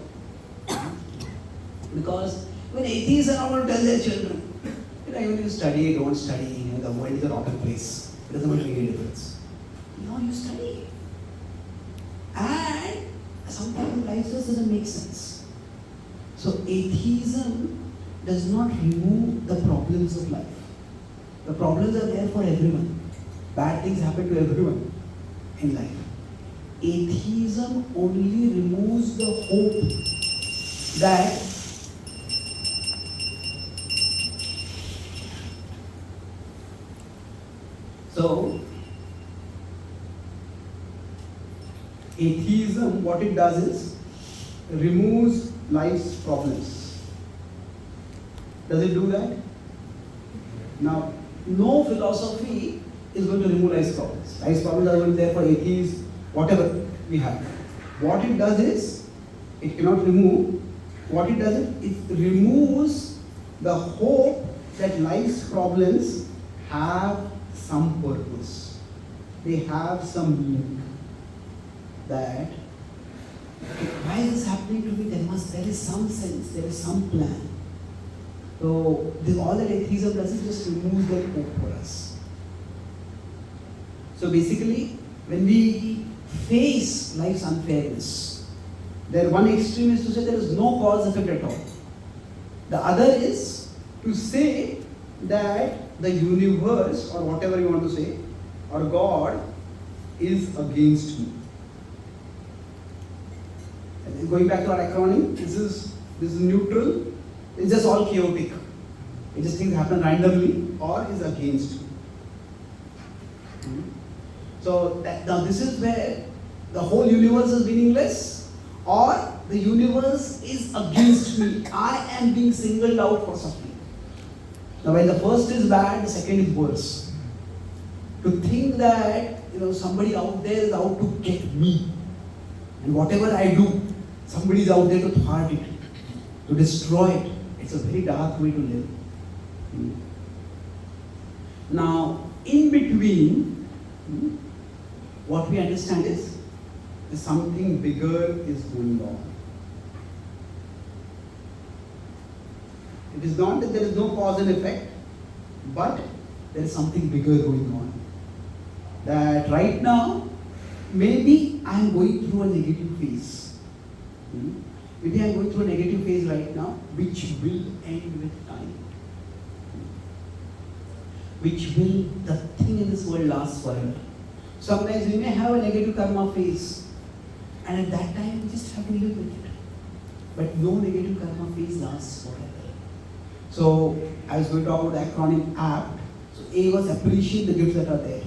Because when atheists are not going to tell their children, even if you study, don't study, the world is a rotten place. It doesn't make any difference. You study. And sometimes life just doesn't make sense. So atheism does not remove the problems of life. The problems are there for everyone. Bad things happen to everyone in life. Atheism only removes the hope that atheism, what it does is removes life's problems. Does it do that? Now, no philosophy is going to remove life's problems. Life's problems are going to be there for atheists, whatever we have. What it does is, It cannot remove. What it does, it removes the hope that life's problems have some purpose. They have some meaning. That why is this happening to me? There is some sense, there is some plan. So all that atheism does is just remove that hope for us. So basically, when we face life's unfairness, one extreme is to say there is no cause effect at all. The other is to say that the universe, or whatever you want to say, or God is against me. And going back to our acronym, this is neutral. It's just all chaotic. It just things happen randomly or is against me. So now this is where the whole universe is meaningless, or the universe is against me. I am being singled out for something. Now when the first is bad, the second is worse. To think that somebody out there is out to get me, and whatever I do, somebody is out there to thwart it, to destroy it. It's a very dark way to live. Now, in between, what we understand is something bigger is going on. It is not that there is no cause and effect, but there is something bigger going on. That right now, maybe I am going through a negative phase. Maybe I am going through a negative phase right now, which will end with time. The thing in this world lasts forever. Sometimes we may have a negative karma phase, and at that time we just have to live with it. But no negative karma phase lasts forever. So I was going to talk about the acronym APT. So A was appreciate the gifts that are there.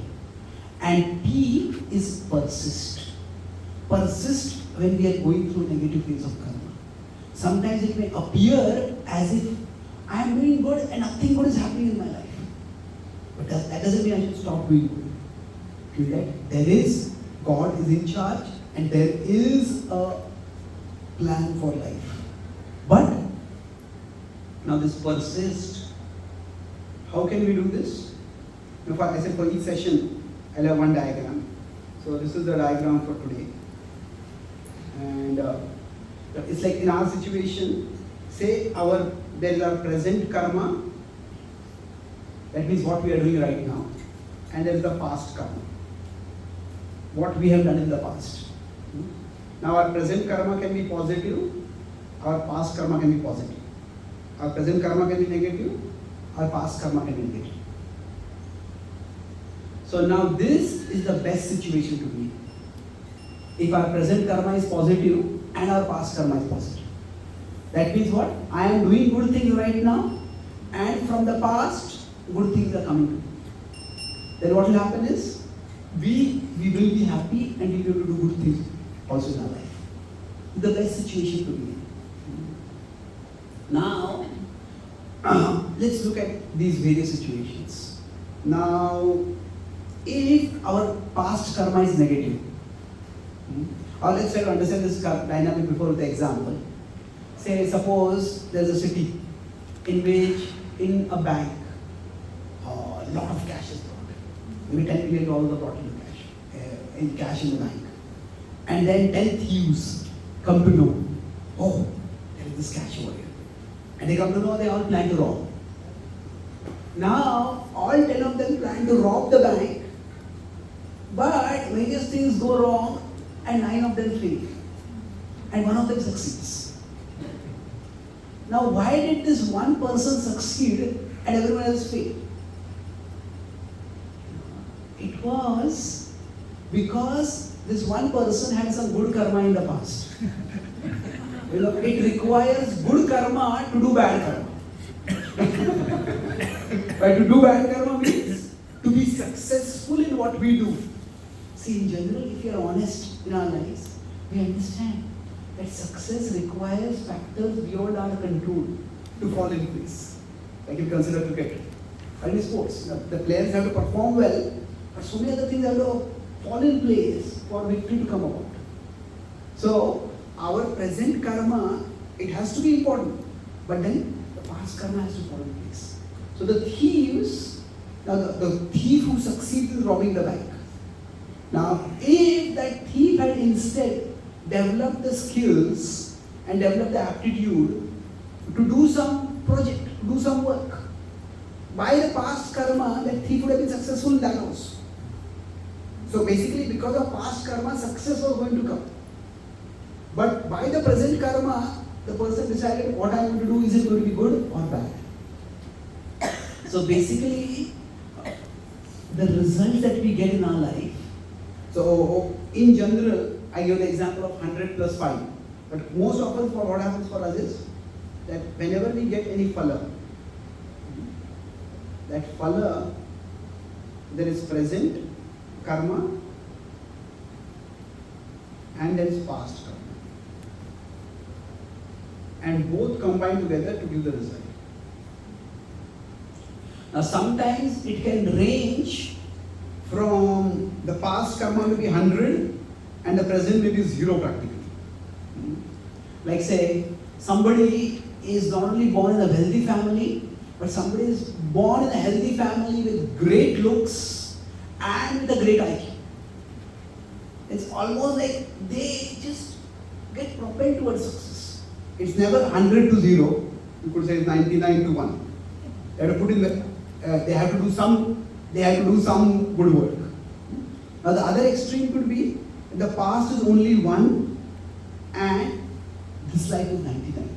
And P is persist. Persist when we are going through a negative phase of karma. Sometimes it may appear as if I am doing good and nothing good is happening in my life. But that doesn't mean I should stop doing good. That there is, God is in charge, and there is a plan for life. But now this persist, how can we do this? Now I said for each session, I'll have one diagram. So this is the diagram for today. And it's like in our situation, say there is our present karma, that means what we are doing right now, and there is the past karma, what we have done in the past. Now our present karma can be positive, our past karma can be positive. Our present karma can be negative, our past karma can be negative. So now this is the best situation to be. If our present karma is positive and our past karma is positive. That means what? I am doing good things right now, and from the past, good things are coming to me. Then what will happen is, we will be happy and we will be able to do good things also in our life. It's the best situation to be in. Now, let's look at these various situations. Now, if our past karma is negative, or let's try to understand this dynamic before with the example. Say, suppose there's a city in which, in a bank, a lot of cash is brought. Maybe $10 million are brought in cash in the bank. And then 10 thieves come to know, oh, there is this cash over here. And they come to know they all plan to rob. Now, all 10 of them plan to rob the bank, but various things go wrong and 9 of them fail. And one of them succeeds. Now, why did this one person succeed and everyone else fail? It was because this one person had some good karma in the past. It requires good karma to do bad karma. Right? To do bad karma means to be successful in what we do. See, in general, if you are honest in our lives, we understand that success requires factors beyond our control to fall in place. Like if you consider cricket or any sports, the players have to perform well, but so many other things have to fall in place for victory to come about. So, our present karma, it has to be important, but then the past karma has to fall in place. So the thieves, now the thief who succeeds in robbing the bank. Now, if that thief had instead developed the skills and developed the aptitude to do some project, to do some work, by the past karma, that thief would have been successful in that also. So basically, because of past karma, success was going to come. But by the present karma, the person decided what I want to do, is it going to be good or bad? So basically, the results that we get in our life, so in general, I give the example of 100 plus 5. But most often for what happens for us is that whenever we get any phala, that phala, there is present karma and there is past karma. And both combine together to give the result. Now sometimes it can range from the past karma may be 100 and the present may be 0 practically. Like say, somebody is not only born in a wealthy family, but somebody is born in a healthy family with great looks and with a great IQ. It's almost like they just get propelled towards success. It's never 100 to 0. You could say it's 99 to 1. They have to put in the, they have to do some good work. Now the other extreme could be the past is only 1 and this life is 99.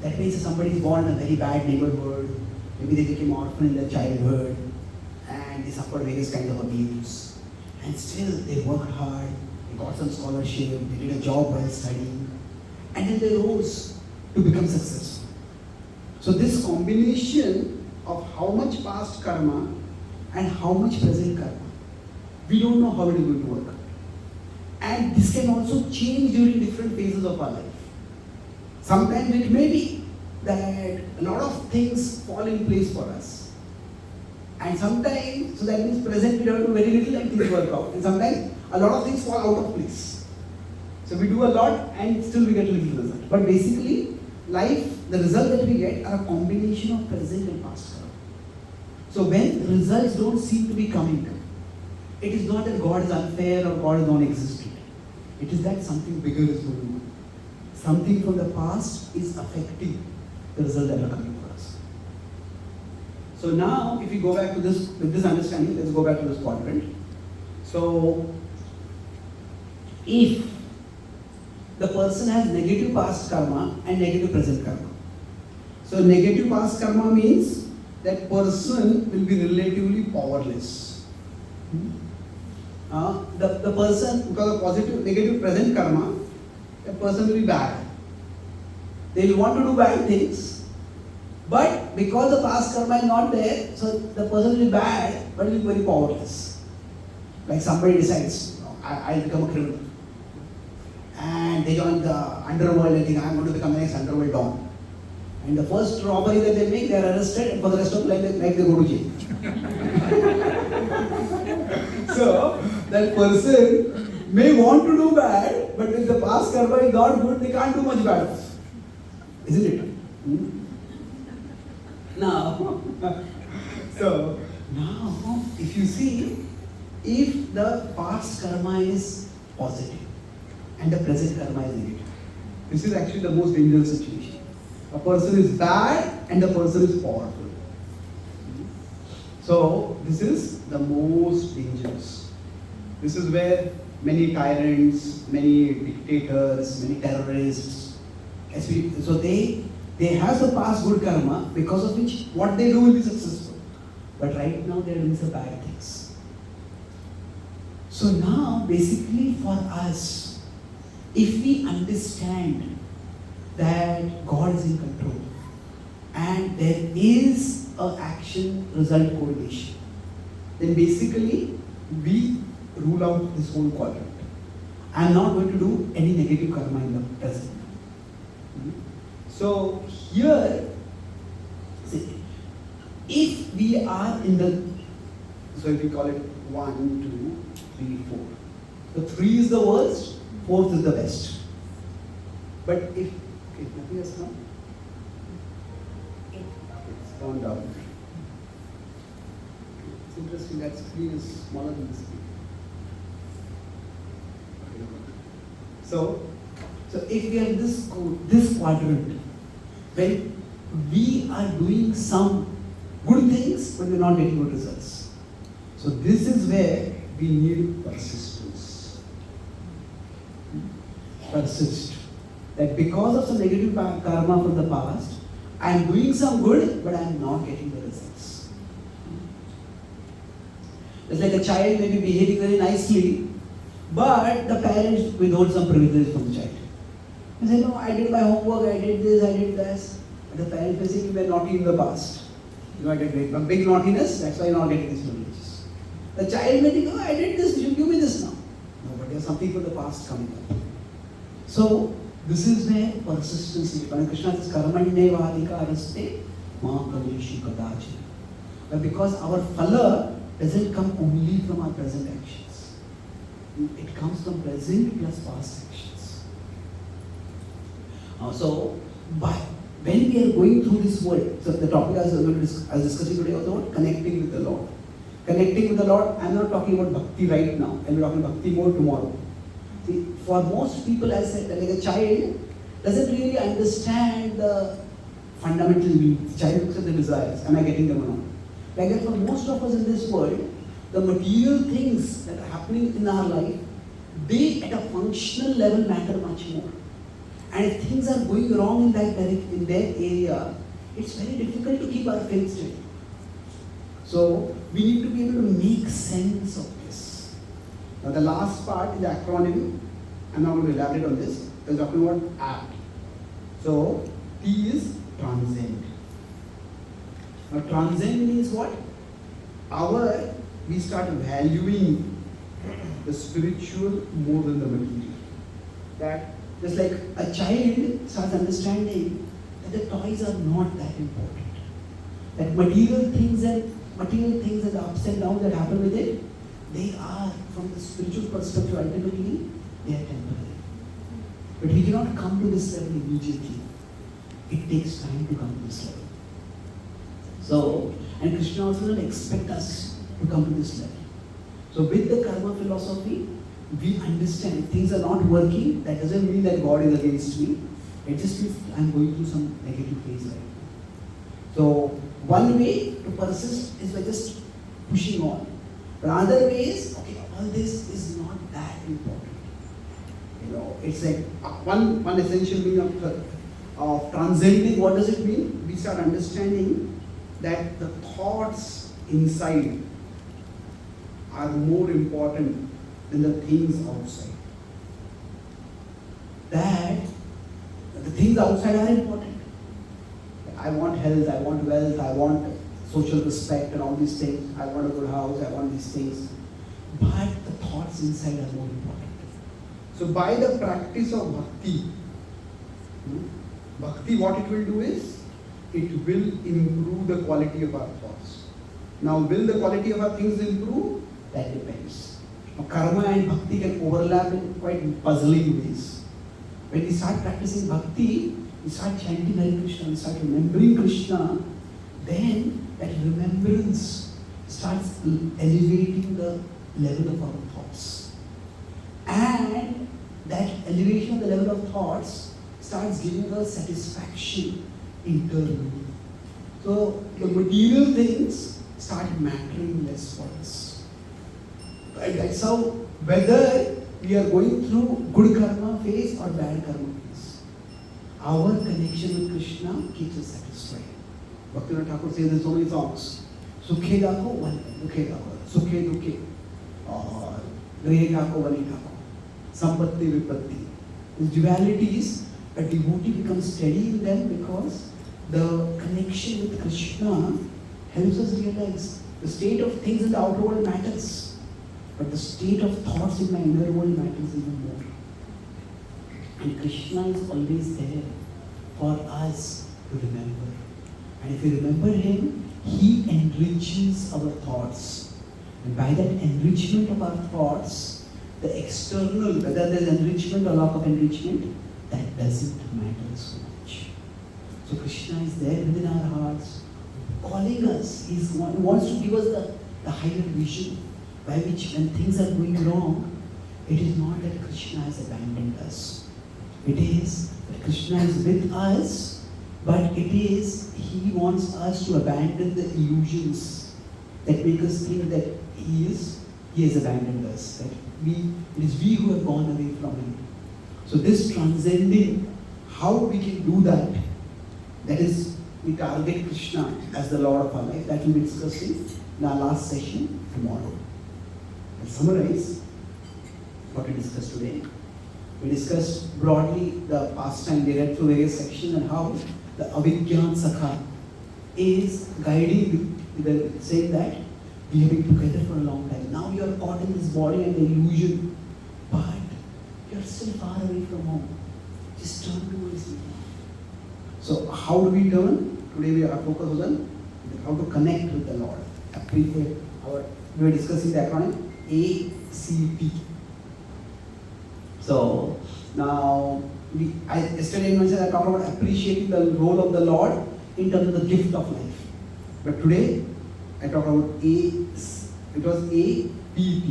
That means if somebody is born in a very bad neighborhood, maybe they became orphan in their childhood and they suffered various kinds of abuse. And still they worked hard, they got some scholarship, they did a job while studying, and then they rose to become successful. So this combination of how much past karma and how much present karma, we don't know how it is going to work. And this can also change during different phases of our life. Sometimes it may be that a lot of things fall in place for us. And sometimes, so that means present we have to do very little and things work out. And sometimes a lot of things fall out of place. So we do a lot and still we get a little result. But basically, life, the result that we get are a combination of present and past karma. So when results don't seem to be coming, it is not that God is unfair or God is non-existent. It is that something bigger is going on. Something from the past is affecting the results that are coming for us. So now, if we go back to this, with this understanding, let's go back to this quadrant. So, if the person has negative past karma and negative present karma. So negative past karma means that person will be relatively powerless. The person, because of positive, negative present karma, the person will be bad. They will want to do bad things, but because the past karma is not there, so the person will be bad, but will be very powerless. Like somebody decides, I'll become a criminal. And they join the underworld and think, I'm going to become the next underworld don. And the first robbery that they make, they are arrested, and for the rest of life, they go to jail. So, that person may want to do bad, but if the past karma is not good, they can't do much bad. Isn't it? Now, so now, if you see, if the past karma is positive and the present karma is negative, this is actually the most dangerous situation. A person is bad and the person is powerful. So this is the most dangerous. This is where many tyrants, many dictators, many terrorists, so they have the past good karma because of which what they do will be successful. But right now they are doing some bad things. So now basically for us, if we understand that God is in control and there is an action-result correlation, then basically we rule out this whole quadrant. I am not going to do any negative karma in the present. So here, see, if we are in the, so if we call it 1, 2, 3, 4. So 3 is the worst, 4th is the best. But if nothing has come, it's gone down. It's interesting that screen is smaller than the screen. So if we are in this quadrant, when we are doing some good things, but we're not getting good results. So this is where we need persistence. Persist. That because of some negative karma from the past, I am doing some good, but I am not getting the results. It's like a child may be behaving very nicely, but the parents withhold some privilege from the child. They say, no, I did my homework, I did this, I did this. But the parents may say, you were naughty in the past. You had a big naughtiness, that's why you're not getting these privileges. The child may think, oh, I did this, you should give me this now. No, but there's something from the past coming up. So, this is where persistence is. When Krishna says, Karmanye vadikaraste ma kaleshi kadachi. But because our phala doesn't come only from our present actions. It comes from present plus past actions. So, when we are going through this world, so the topic I was discussing today was about connecting with the Lord. Connecting with the Lord, I'm not talking about bhakti right now, I'll be talking bhakti more tomorrow. See, for most people, as I said, like a child doesn't really understand the fundamental needs. The child looks at the desires, am I getting them or not? Like that, for most of us in this world, the material things that are happening in our life, they at a functional level matter much more. And if things are going wrong in that in their area, it's very difficult to keep our faith steady. So we need to be able to make sense of this. Now the last part is the acronym. I'm not going to elaborate on this. We're talking about APT. So T is transcend. Now transcend means what? We start valuing the spiritual more than the material. That just like a child starts understanding that the toys are not that important. That material things and the ups and downs that happen with it, they are, from the spiritual perspective, ultimately, they are temporary. But we cannot come to this level immediately. It takes time to come to this level. So, and Krishna also doesn't expect us to come to this level. So with the karma philosophy, we understand if things are not working, that doesn't mean that God is against me. It just means I'm going through some negative phase right now. So one way to persist is by just pushing on. But other ways, okay, all this is not that important. It's like one essential meaning of transcending. What does it mean? We start understanding that the thoughts inside are more important than the things outside. That the things outside are important. I want health, I want wealth, I want social respect and all these things. I want a good house, I want these things. But the thoughts inside are more important. So by the practice of bhakti, what it will do is, it will improve the quality of our thoughts. Now, will the quality of our things improve? That depends. Now, karma and bhakti can overlap in quite puzzling ways. When we start practicing bhakti, we start chanting Hare Krishna, we start remembering Krishna, then that remembrance starts elevating the level of our thoughts. And that elevation of the level of thoughts starts giving us satisfaction internally. So the material things start mattering less for us. Right? That's how, whether we are going through good karma phase or bad karma phase, our connection with Krishna keeps us satisfied. Bhaktivinoda Thakur says in so many songs, Sukhe Dako, Dukhe Dako, Sukhe Dukhe, or Grihe Dako, Vani Dako, Sampatti Vipatti. These dualities, a devotee becomes steady in them because the connection with Krishna helps us realize the state of things in the outer world matters, but the state of thoughts in my inner world matters even more. And Krishna is always there for us to remember. And if we remember Him, He enriches our thoughts. And by that enrichment of our thoughts, the external, whether there is enrichment or lack of enrichment, that that doesn't matter so much. So Krishna is there within our hearts, calling us. He wants to give us the higher vision, by which when things are going wrong, it is not that Krishna has abandoned us. It is that Krishna is with us, but it is He wants us to abandon the illusions that make us think that He has abandoned us, that it is we who have gone away from Him. So this transcending, how we can do that, that is, we target Krishna as the Lord of our life. That will be discussing in our last session tomorrow. I'll summarize what we discussed today. We discussed broadly the pastime. We read through various sections and how the Avijñāna Sakha is guiding, saying that we have been together for a long time. Now you are caught in this body and the illusion, but you are still far away from home. Just turn towards me. So how do we turn? Today our focus was on how to connect with the Lord. We were discussing the acronym ACP. So now, yesterday I talked about appreciating the role of the Lord in terms of the gift of life. But today I talked about it was APP.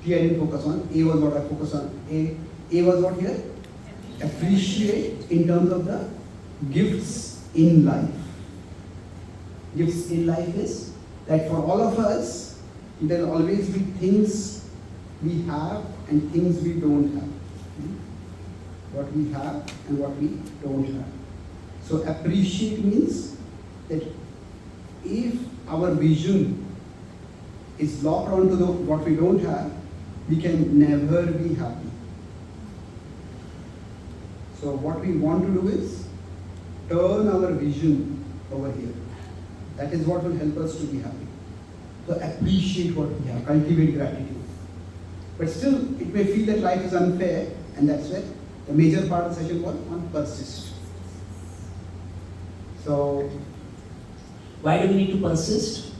T I didn't focus on. A was what I focused on. A was what here? Appreciate in terms of the gifts in life. Gifts in life is that for all of us, there will always be things we have and things we don't have. What we have and what we don't have. So appreciate means that if our vision is locked onto what we don't have, we can never be happy. So what we want to do is turn our vision over here. That is what will help us to be happy. So appreciate what we have, cultivate gratitude. But still, it may feel that life is unfair, and that's where the major part of the session was on persist. So, why do we need to persist?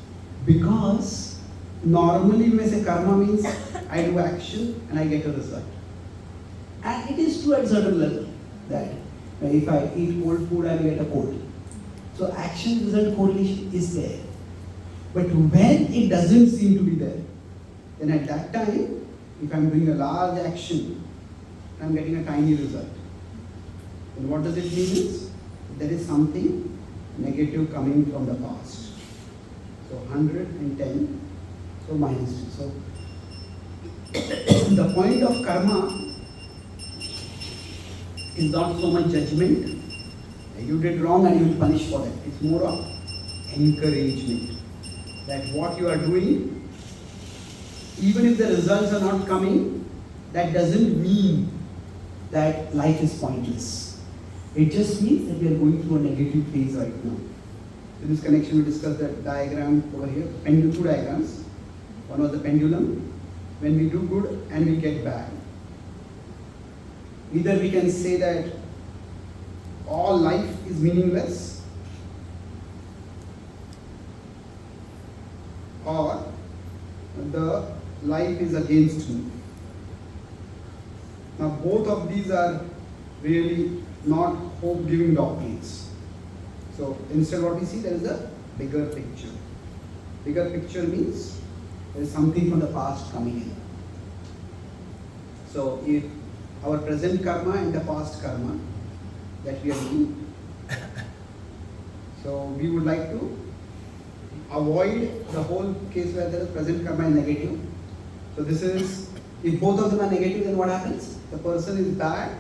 Because normally we may say karma means I do action and I get a result. And it is true at a certain level that if I eat cold food, I will get a cold. So action-result correlation is there. But when it doesn't seem to be there, then at that time, if I'm doing a large action, I'm getting a tiny result. And what does it mean is, there is something negative coming from the past. So 110, so minus 2. So the point of karma is not so much judgment. You did wrong and you will punish for that. It's more of encouragement. That what you are doing, even if the results are not coming, that doesn't mean that life is pointless. It just means that we are going through a negative phase right now. In this connection, we discussed that diagram over here, two diagrams. One was the pendulum, when we do good and we get bad. Either we can say that all life is meaningless, or the life is against me. Now both of these are really not hope-giving doctrines. So instead what we see, there is a bigger picture. Bigger picture means there is something from the past coming in. So if our present karma and the past karma that we are doing, so we would like to avoid the whole case where there is present karma and negative. So this is, if both of them are negative, then what happens? The person is bad,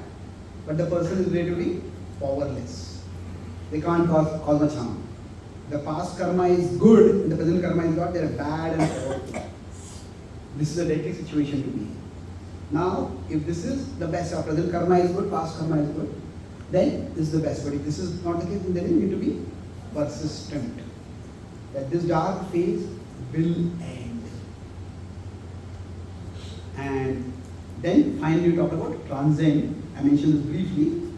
but the person is relatively powerless. They can't cause much harm. The past karma is good, and the present karma is not. They are bad and powerful. This is a deadly situation to be in. Now, if this is the best, our present karma is good, past karma is good, then this is the best. But if this is not the case, then you need to be persistent. That this dark phase will end. And then finally we talk about transcend. I mentioned this briefly.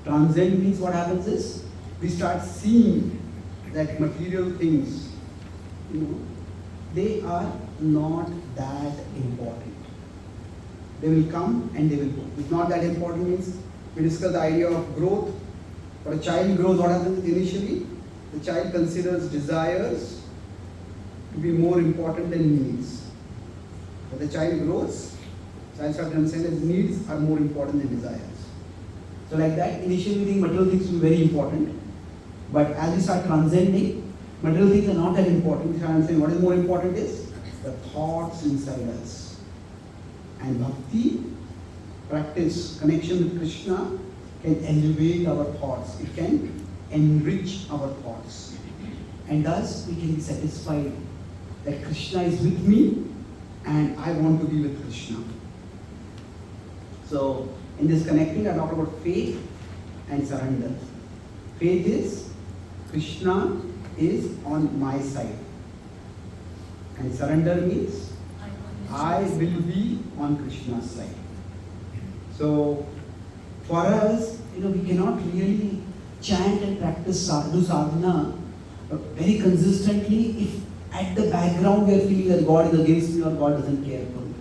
Transcend means what happens is, we start seeing that material things, they are not that important. They will come and they will go. It's not that important means we discuss the idea of growth. For a child grows, what happens initially? The child considers desires to be more important than needs. When the child grows, child starts to understand that needs are more important than desires. So like that, initially we think material things will be very important. But as we start transcending, material things are not that important. We start understanding what is more important is the thoughts inside us. And bhakti, practice, connection with Krishna can elevate our thoughts. It can enrich our thoughts. And thus we can be satisfied that Krishna is with me and I want to be with Krishna. So in this connecting, I talk about faith and surrender. Faith is Krishna is on my side. And surrender means I will be on Krishna's side. So for us, we cannot really chant and practice do sadhana very consistently if at the background we are feeling that God is against me or God doesn't care for me.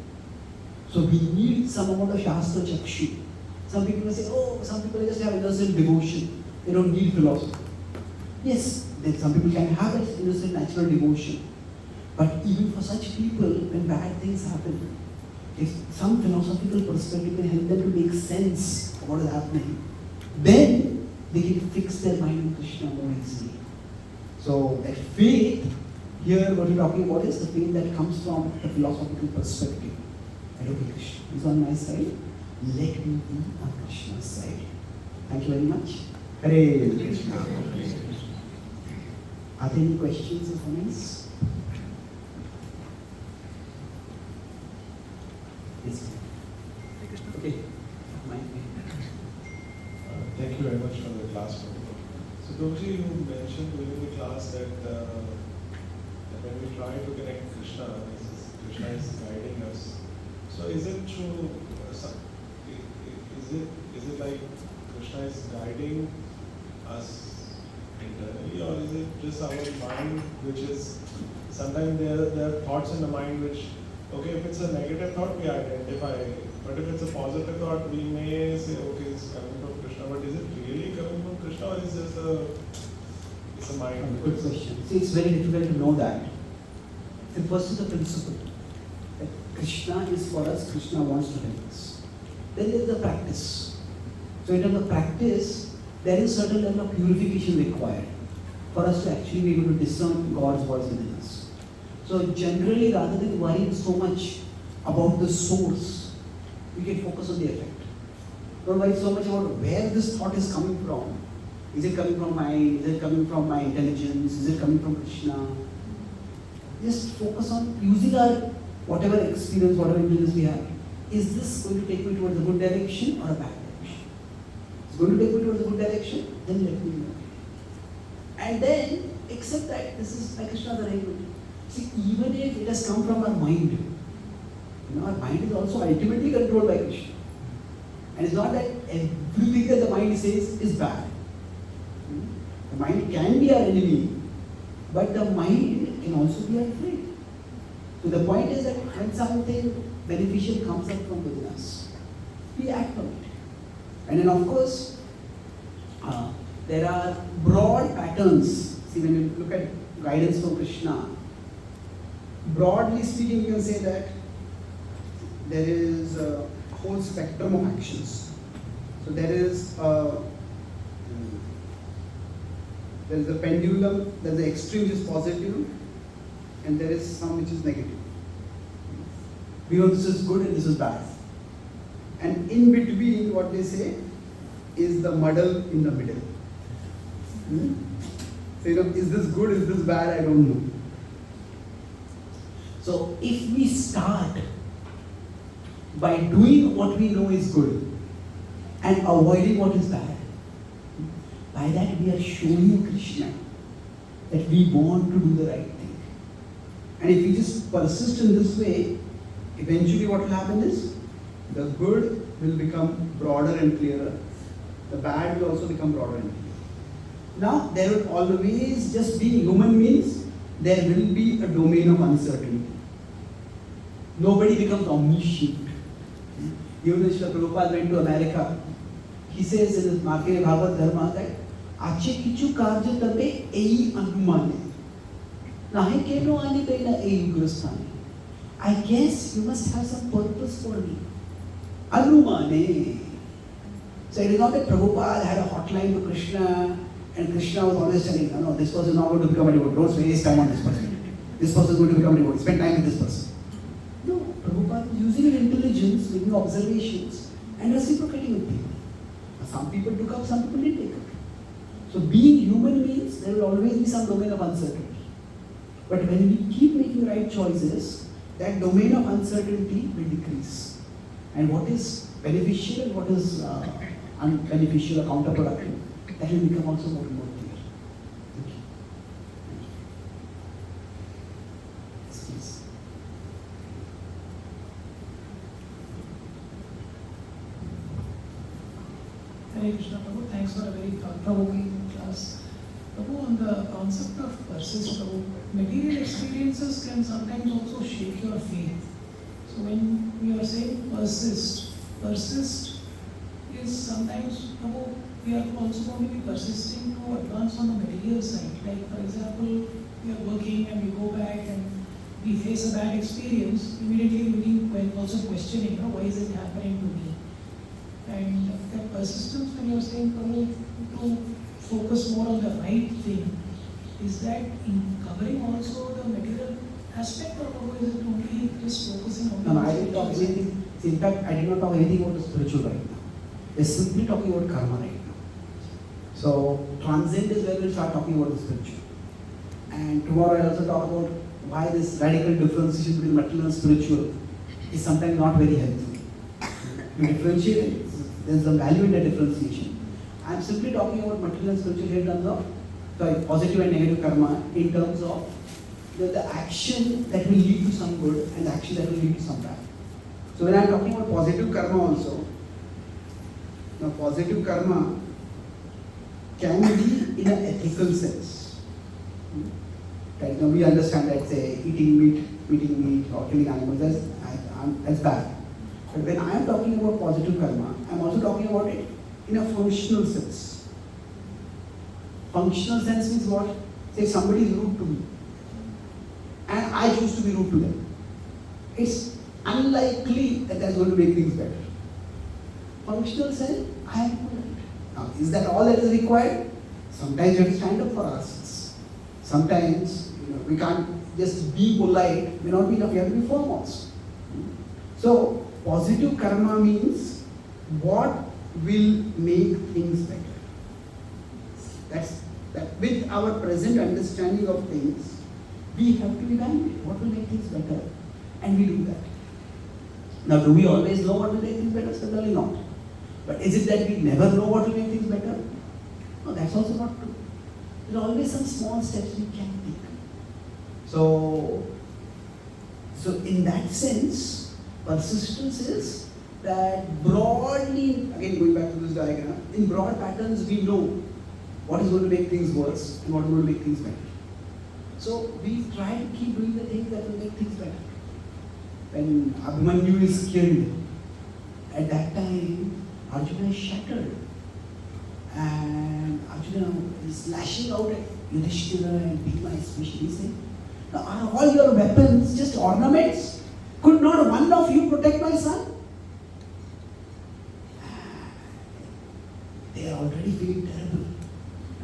So we need some amount of Shastra Chakshu. Some people may say, oh, some people just have innocent devotion. They don't need philosophy. Yes, then some people can have that innocent natural devotion. But even for such people, when bad things happen, if some philosophical perspective can help them to make sense of what is happening, then they can fix their mind on Krishna more easily. So that faith, here what we're talking about is the faith that comes from the philosophical perspective. That okay, Krishna is on my side, let me be on Krishna's side. Thank you very much. Hare Krishna. Are there any questions or comments? Yes. Okay. Thank you very much for the class. So Prabhuji, you mentioned during the class that when we try to connect Krishna, Krishna is guiding us. So is it true, is it like Krishna is guiding us internally, or is it just our mind which is, sometimes there are thoughts in the mind which, okay, if it's a negative thought, we identify it. But if it's a positive thought, we may say, okay, it's coming from Krishna. But is it really coming from Krishna, or is this it's a mind? Good question. See, it's very difficult to know that. The first is the principle. That Krishna is for us, Krishna wants to help us. Then there is the practice. So in terms of practice, there is a certain level of purification required for us to actually be able to discern God's voice within us. So generally, rather than worrying so much about the source, we can focus on the effect. Don't worry so much about where this thought is coming from. Is it coming from mind? Is it coming from my intelligence? Is it coming from Krishna? Just focus on using our whatever experience, whatever intelligence we have. Is this going to take me towards a good direction or a bad direction? It's going to take me towards a good direction, then let me know. And then accept that this is by Krishna's arrangement. See, even if it has come from our mind, our mind is also ultimately controlled by Krishna. And it's not that everything that the mind says is bad. The mind can be our enemy, but the mind can also be our friend. So the point is that when something beneficial comes up from within us, we act on it. And then of course, there are broad patterns. See, when you look at guidance from Krishna, broadly speaking, you can say that there is a whole spectrum of actions. So there is the pendulum, there is the extreme which is positive, and there is some which is negative. We know this is good and this is bad. And in between, what they say is the muddle in the middle. So is this good, is this bad, I don't know. So if we start by doing what we know is good and avoiding what is bad, by that we are showing Krishna that we want to do the right thing. And if we just persist in this way, eventually what will happen is the good will become broader and clearer. The bad will also become broader and clearer. Now, there will always, just being human means, there will be a domain of uncertainty. Nobody becomes omniscient. Even when Srila Prabhupada went to America, he says in his Marke Bhagavad Dharma that Ache kichu karja tabe ei anumane. Nahi keno ani pena ei ugrastani. I guess you must have some purpose for me. Anumane. So it is not that Prabhupada had a hotline to Krishna and Krishna was always telling, no, this person is not going to become a devotee. Don't waste time on this person. This person is going to become a devotee. Spend time with this person. No, Prabhupada was using his intelligence, making observations and reciprocating with people. Some people took up, some people didn't take up. So being human means there will always be some domain of uncertainty. But when we keep making right choices, that domain of uncertainty will decrease. And what is beneficial and what is unbeneficial or counterproductive, that will become also more and more clear. Thank you. Yes, please. Hare Krishna Prabhu, thanks for a very thought-provoking class. Prabhu, on the concept of persist, Prabhu, material experiences can sometimes also shake your faith. So when we are saying persist is sometimes, Prabhu, we are also going to be persisting to advance on the material side. Like for example, we are working and we go back and we face a bad experience, immediately we also questioning, why is it happening to me? And that persistence, when you are saying, Prabhu, to focus more on the right thing, is that in covering also the material aspect, or is it only just focusing on the No, I didn't talk anything. In fact, I did not talk anything about the spiritual right now. We're simply talking about karma right now. So, transcend is where we'll start talking about the spiritual. And tomorrow I'll also talk about why this radical differentiation between material and spiritual is sometimes not very helpful. To differentiate it, there's a value in the differentiation. I'm simply talking about material and spiritual in terms of positive and negative karma, in terms of the action that will lead to some good and the action that will lead to some bad. So when I'm talking about positive karma also, now positive karma can be in an ethical sense. Right now we understand that say eating meat or killing animals as bad. But when I am talking about positive karma, I am also talking about it in a functional sense. Functional sense means what? Say somebody is rude to me and I choose to be rude to them. It's unlikely that that's going to make things better. Functional sense, I am polite. Now, is that all that is required? Sometimes you have to stand up for ourselves. Sometimes we can't just be polite, may not be enough, we have to be firm also. So, positive karma means what will make things better. That with our present understanding of things, we have to evaluate what will make things better, and we do that. Now, do we always know what will make things better? Certainly not. But is it that we never know what will make things better? No, that's also not true. There are always some small steps we can take. So in that sense, persistence is that broadly, again going back to this diagram, in broad patterns we know what is going to make things worse and what is going to make things better. So we try to keep doing the things that will make things better. When Abhimanyu is killed, at that time Arjuna is shattered. And Arjuna is lashing out at Yudhishthira and Bhima especially, saying, now are all your weapons just ornaments? Could not one of you protect my son? They are already feeling terrible.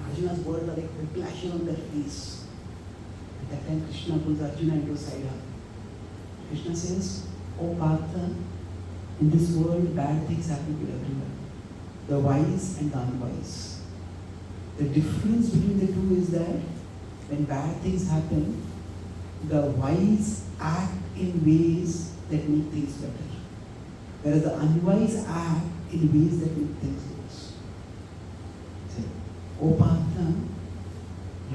Arjuna's words are like whiplashing on their face. At that time Krishna pulls Arjuna into a side hug. Krishna says, "O Partha, in this world bad things happen to everyone. The wise and the unwise. The difference between the two is that when bad things happen, the wise act in ways that make things better, whereas the unwise act in ways that make things worse." Say, "O Partha,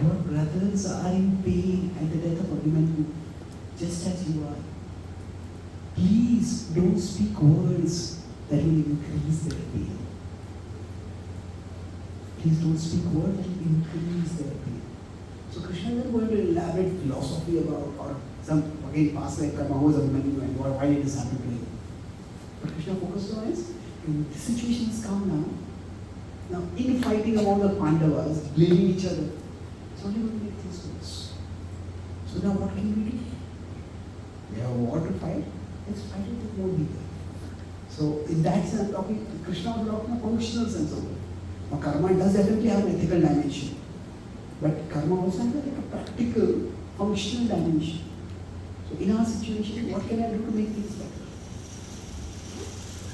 your brothers are in pain at the death of Abhimanyu, just as you are. Please don't speak words that will increase their pain. Please don't speak words that will increase their pain." So Krishna is going to elaborate philosophy about, or some again past life karma, who is Abhimanyu and why did this happen to him. What Krishna focused on is, this situation has come now. Now, infighting among the Pandavas, blaming each other, it's only going to make things worse. So now what can we do? We have a war to fight, let's fight it with more vigor. So in that sense, I'm talking, Krishna was talking a functional sense of it. Now karma does definitely have an ethical dimension, but karma also has like a practical, functional dimension. So in our situation, what can I do to make things better?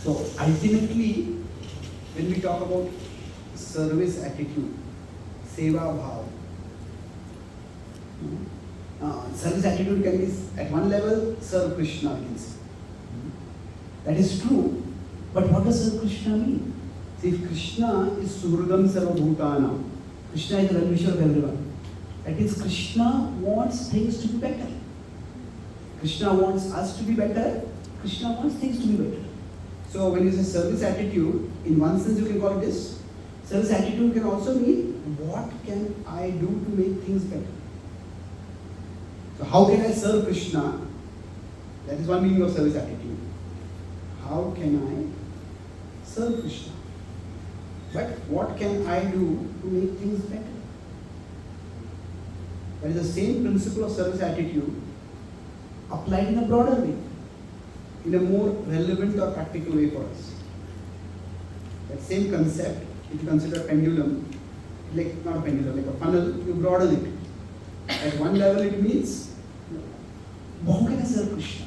So ultimately, when we talk about service attitude, seva bhav, service attitude can be at one level, serve Krishna, we can say. That is true, but what does serve Krishna mean? See, if Krishna is Surgam Sarva Bhutana, Krishna is the well-wisher of everyone. That means Krishna wants things to be better. Krishna wants us to be better, Krishna wants things to be better. So when you say service attitude, in one sense you can call it this. Service attitude can also mean, what can I do to make things better? So how can I serve Krishna? That is one meaning of service attitude. How can I serve Krishna? But what can I do to make things better? That is the same principle of service attitude applied in a broader way, in a more relevant or practical way for us. That same concept, if you consider a pendulum, like not a pendulum, like a funnel, you broaden it. At one level it means, how can I serve Krishna?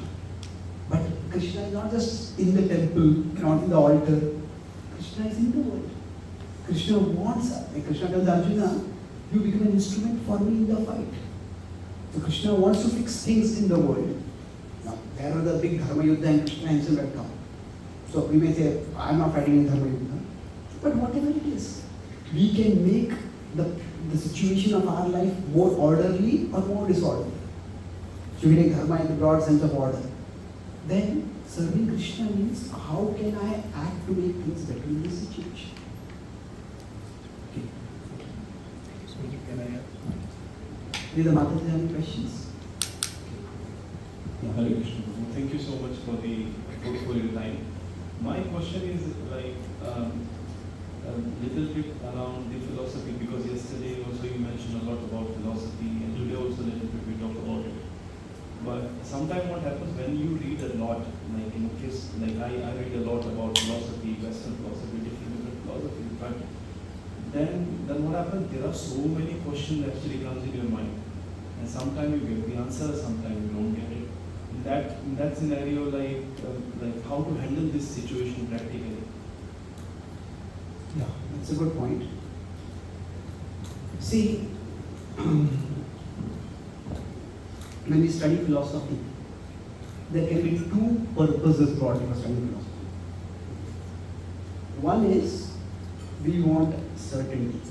But Krishna is not just in the temple, not in the altar. Krishna is in the world. Krishna wants us. Like Krishna tells Arjuna, you become an instrument for me in the fight. So Krishna wants to fix things in the world. Now, there are the big Dharma Yuddha and Krishna himself had come. So we may say, I am not fighting in Dharma Yuddha. But whatever it is, we can make the situation of our life more orderly or more disorderly. So we take Dharma in the broad sense of order. Then serving Krishna means, how can I act to make things better in this situation? Okay. So can I have? Did the Mataji have any questions? Yeah, Hare Krishna. Thank you so much for your time. My question is like a little bit around the philosophy, because yesterday also you mentioned a lot about philosophy, and today also a little bit we talk about it. But sometimes what happens when you read a lot, like in case, like I read a lot about philosophy, Western philosophy, different philosophies, but then what happens, there are so many questions that actually comes in your mind. And sometimes you get the answer, sometimes you don't get it. In that scenario, like how to handle this situation practically? Yeah, that's a good point. See, when we study philosophy, there can be two purposes broadly for studying philosophy. One is, we want certainty.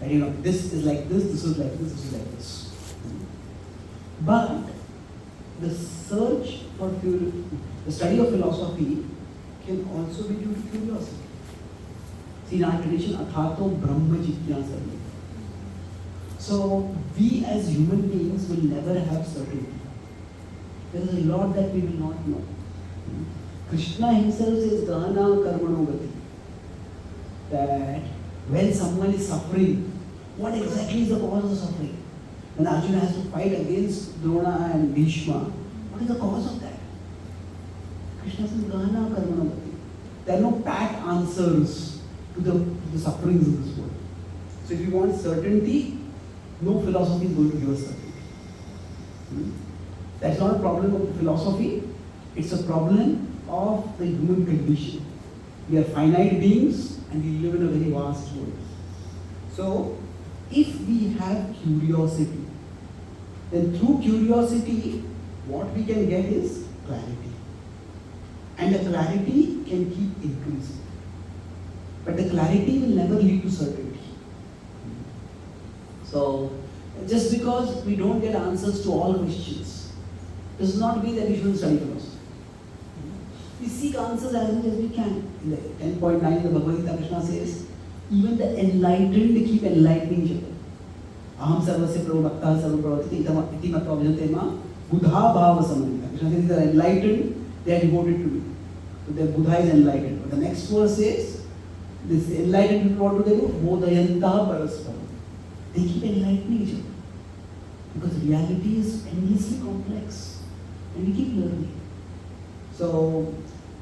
And this is like this is like this is like this. But the search for the study of philosophy can also be due to curiosity. See, in our tradition, athato brahma jityasa. So we as human beings will never have certainty. There is a lot that we will not know. Krishna himself says, Gana karmano gati. That when someone is suffering, what exactly is the cause of the suffering? When Arjuna has to fight against Drona and Bhishma, what is the cause of that? Krishna says, Gana karmano gati. There are no pat answers to the sufferings in this world. So if you want certainty, no philosophy is going to give us certainty. That's not a problem of philosophy, it's a problem of the human condition. We are finite beings and we live in a very vast world. So, if we have curiosity, then through curiosity, what we can get is clarity. And the clarity can keep increasing. But the clarity will never lead to certainty. So, just because we don't get answers to all questions, does not mean that we shouldn't study philosophy. We seek answers as much as we can. In the 10.9 in the Bhagavad Gita, Krishna says, even the enlightened keep enlightening each other. Aham sarvasya prabhu bhakta sarva pravati iti matva vijate ma buddha bhava samanita. Krishna says they are enlightened, they are devoted to me. So their Buddha is enlightened. But the next verse says, this enlightened people, what do they do? Bodhayanta paraspara. They keep enlightening each other. Because reality is endlessly complex. And we keep learning. So,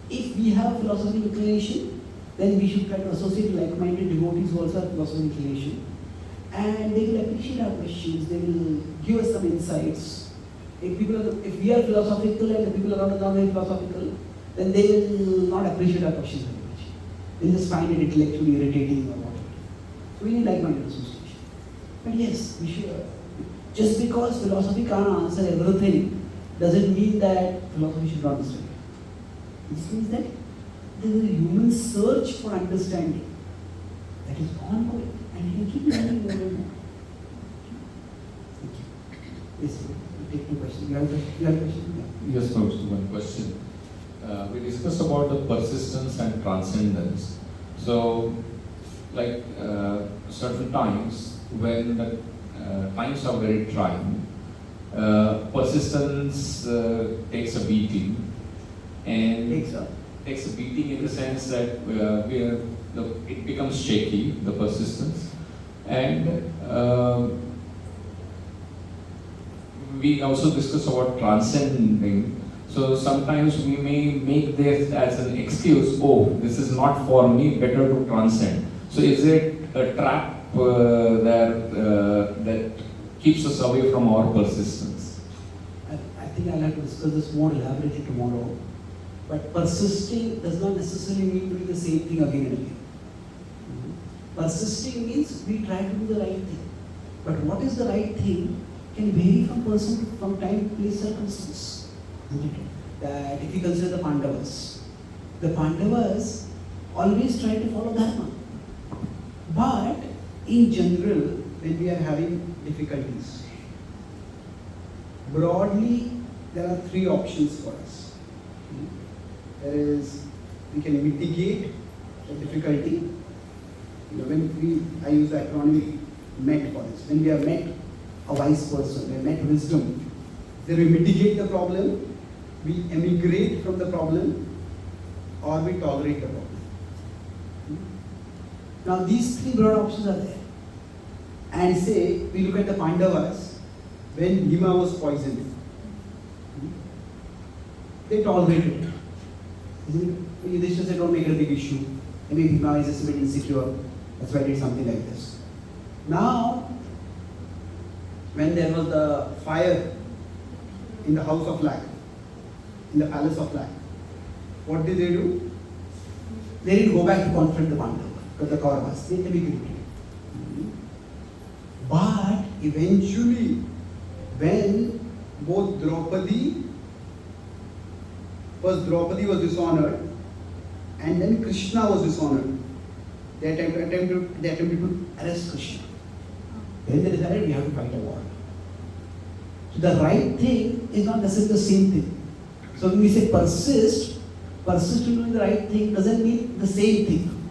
if we have philosophical inclination, then we should try to associate like-minded devotees who also have philosophical inclination. And they will appreciate our questions, they will give us some insights. If we are philosophical and the people around us are very philosophical, then they will not appreciate our questions very much. They will just find it intellectually irritating or whatever. So we need like-minded association. But yes, we should. Just because philosophy can't answer everything doesn't mean that philosophy should not be studied. This means that there is a human search for understanding that is ongoing and you can keep learning more and more. Thank you. Yes, we take two questions. You have a question? Yeah. Yes, folks, one question. We discussed about the persistence and transcendence. So, like certain times when the times are very trying, persistence takes a beating, and takes a beating in the sense that it becomes shaky, the persistence, and we also discuss about transcending. So sometimes we may make this as an excuse, oh, this is not for me, better to transcend. So is it a trap that keeps us away from our persistence? I think I'll have to discuss this more elaborately tomorrow. But persisting does not necessarily mean doing the same thing again and again. Persisting means we try to do the right thing. But what is the right thing can vary from time, place, circumstance. That if you consider the Pandavas always try to follow Dharma. But in general, when we are having difficulties, broadly there are three options for us. There is, we can mitigate the difficulty. I use the acronym MET for this. When we have met a wise person, we have met wisdom, then we mitigate the problem, we emigrate from the problem, or we tolerate the problem. Now these three broad options are there. And say, we look at the Pandavas, when Bhima was poisoned, they tolerated it. Yudhishthira said, don't make it a big issue. Maybe Bhima is just a bit insecure, that's why I did something like this. Now, when there was the fire in the house of Lac, in the palace of Lac, what did they do? They didn't go back to confront the Pandavas, because the Kauravas, they emigrated. But eventually, when both Draupadi was dishonored, and then Krishna was dishonored, they attempted to arrest Krishna. Then they decided we have to fight a war. So the right thing is not necessarily the same thing. So when we say persist in doing the right thing doesn't mean the same thing.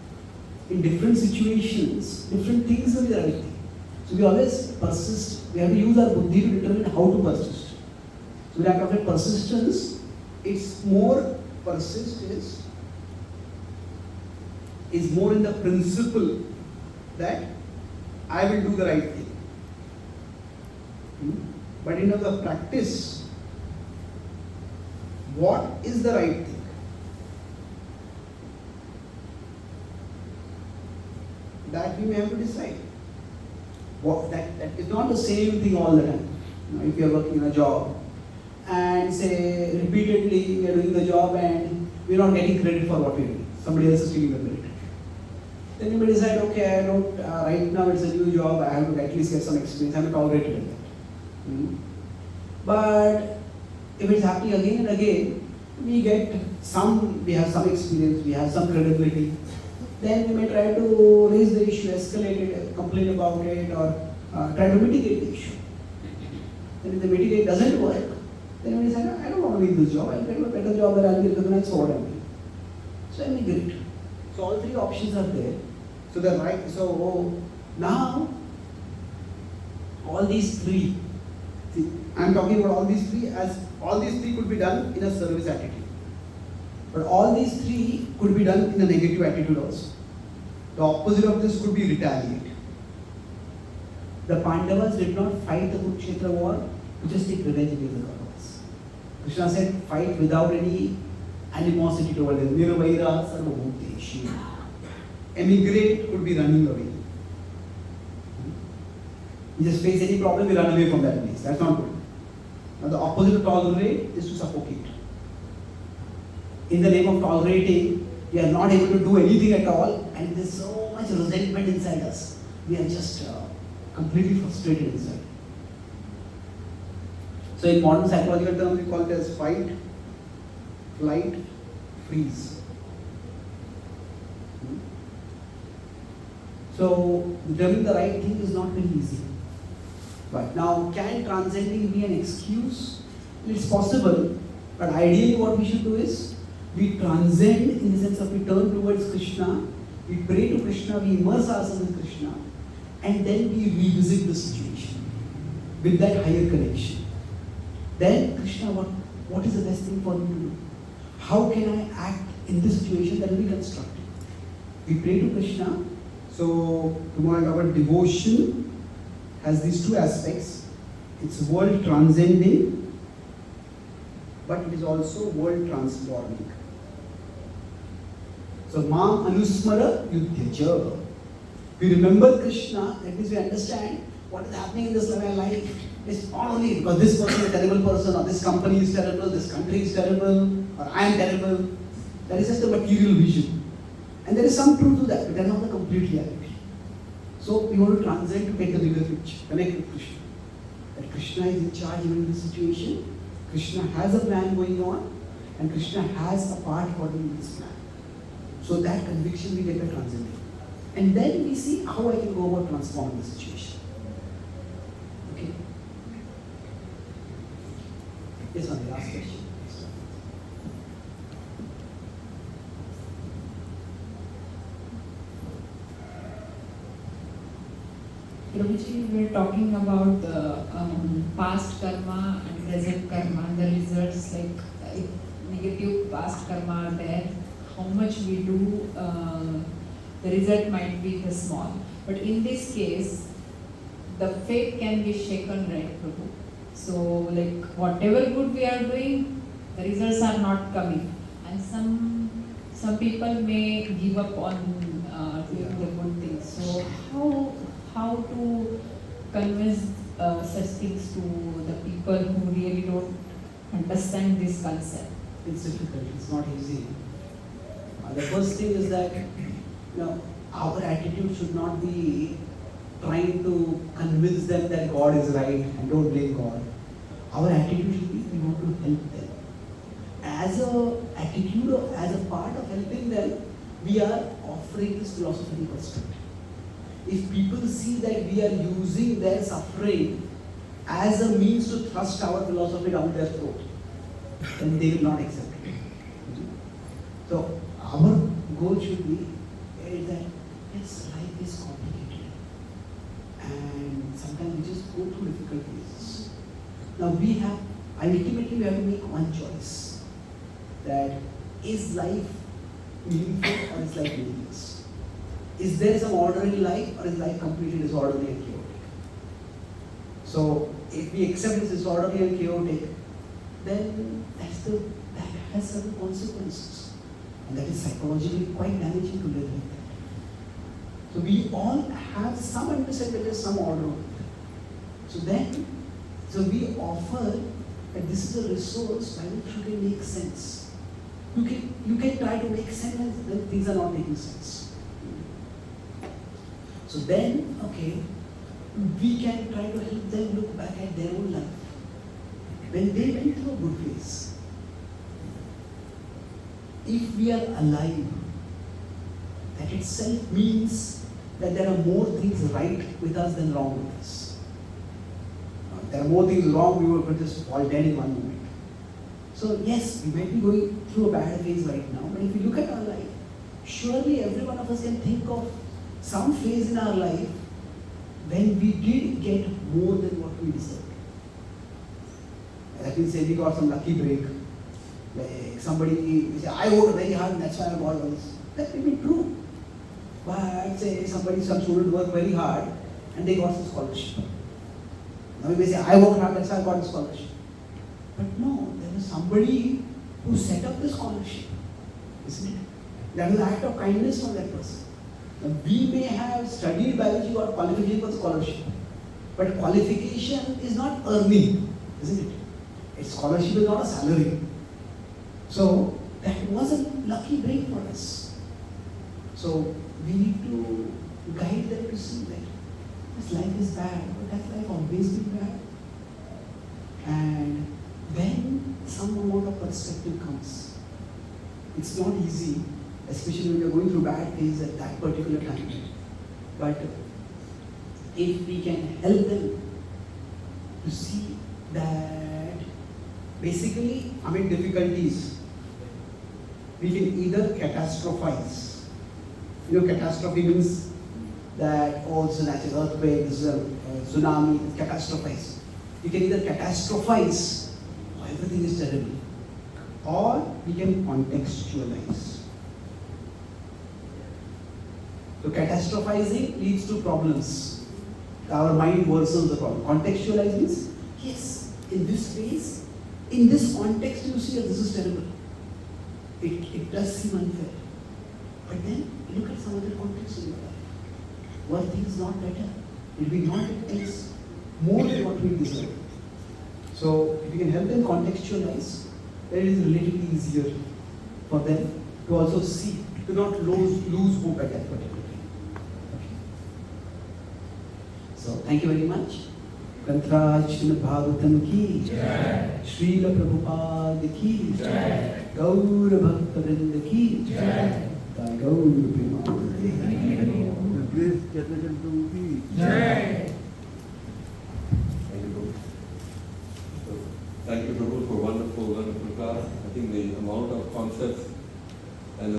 In different situations, different things will be the right thing. So we always persist. We have to use our buddhi to determine how to persist. So when I talk about persistence, it's more is more in the principle that I will do the right thing. But in terms of practice, what is the right thing? That we may have to decide. That is not the same thing all the time. If you are working in a job and say repeatedly we are doing the job and we are not getting credit for what we are doing, somebody else is stealing the credit. Then you may decide, okay, I don't, right now it's a new job, I have to at least get some experience, I am tolerated in that. But if it's happening again and again, we have some experience, we have some credibility, then we may try to raise the issue, escalate it, complain about it, or try to mitigate the issue. Then if the mitigate doesn't work, then we decide, I don't want to leave this job, I'll get a better job where I'll be recognized for what I'm doing. So I migrate. So all three options are there. So now all these three, I'm talking about all these three as all these three could be done in a service attitude. But all these three could be done in a negative attitude also. The opposite of this could be retaliate. The Pandavas did not fight the Kurukshetra war to just take revenge against the Kauravas. Krishna said, fight without any animosity toward them. Nirvaira sarvabhuteshu. Emigrate could be running away. You just face any problem, you run away from that place. That's not good. Now the opposite of tolerate is to suffocate. In the name of tolerating, we are not able to do anything at all, and there's so much resentment inside us. We are just completely frustrated inside. So in modern psychological terms, we call it as fight, flight, freeze. So doing the right thing is not very easy. But now, can transcending be an excuse? It's possible, but ideally what we should do is, we transcend in the sense of we turn towards Krishna, we pray to Krishna, we immerse ourselves in Krishna, and then we revisit the situation with that higher connection. Then Krishna, what is the best thing for me to do? How can I act in this situation that will be constructive? We pray to Krishna. So tomorrow our devotion has these two aspects. It's world transcending, but it is also world transforming. So Mam Anusmara Yudhyaja. We remember Krishna, that means we understand what is happening in this life. It's not only because this person is a terrible person, or this company is terrible, this country is terrible, or I am terrible. That is just a material vision. And there is some truth to that, but that is not the complete reality. So we want to transcend to get the bigger picture, connect with Krishna. That Krishna is in charge even in this situation. Krishna has a plan going on, and Krishna has a part according to this plan. So that conviction we get by transcending. And then we see how I can go about transforming the situation. Okay? Yes, on the last question. Prabhuji, we were talking about the past karma and present karma, the results, like if negative past karma are there, how much we do, the result might be small. But in this case, the faith can be shaken, right, Prabhu? So, like whatever good we are doing, the results are not coming, and some people may give up on doing the good things. So how to convince such things to the people who really don't understand this concept? It's difficult, it's not easy. The first thing is that our attitude should not be trying to convince them that God is right and don't blame God. Our attitude should be we want to help them. As a attitude or as a part of helping them, we are offering this philosophical perspective. If people see that we are using their suffering as a means to thrust our philosophy down their throat, then they will not accept it. So our goal should be that yes, life is complicated, and sometimes we just go through difficult phases. Now ultimately we have to make one choice, that is life meaningful or is life meaningless? Is there some order in life, or is life completely disorderly and chaotic? So if we accept it's disorderly and chaotic, then that has certain consequences, and that is psychologically quite damaging to live like that. So we all have some understanding that there is some order on it. So we offer that this is a resource by which you can make sense. You can try to make sense when things are not making sense. So then, we can try to help them look back at their own life when they went through a good phase. If we are alive, that itself means that there are more things right with us than wrong with us. There are more things wrong, we will just fall dead in one moment. So yes, we might be going through a bad phase right now, but if you look at our life, surely every one of us can think of some phase in our life when we did get more than what we deserved. That Like we say, we got some lucky break. Like somebody, we say, I worked very hard, that's why I got all this. That may be true. But say some student worked very hard and they got some scholarship. Now we may say, I worked hard, that's why I got the scholarship. But no, there was somebody who set up the scholarship, isn't it? That was an act of kindness from that person. Now, we may have studied biology or qualification for scholarship, but qualification is not earning, isn't it? Its scholarship is not a salary. So that was a lucky break for us. So we need to guide them to see that this life is bad, but that life always been bad. And when some amount of perspective comes, it's not easy, especially when you're going through bad phase at that particular time. But if we can help them to see that basically amid difficulties, we can either catastrophize. You know, catastrophe means that, oh, it's a natural earthquake, this is a tsunami, catastrophize. You can either catastrophize, oh, everything is terrible, or we can contextualize. So catastrophizing leads to problems. Our mind worsens the problem. Contextualize means, yes, in this phase, in this context you see that this is terrible. It does seem unfair. But then look at some other context in your life. Were things not better? Did we not get things more than what we deserve? So if we can help them contextualize, then it is relatively easier for them to also see, to not lose hope at that particular time. Okay. So thank you very much. Kantraj Srimad Bhagavatam ki Jai, Srila Prabhupada ki Jai, Gaur Bhakta Vrinda ki Jai, Gaur Premanande. Please, Chaitanya Prabhu ki Jai. Thank you, Prabhu, for wonderful class. I think the amount of concepts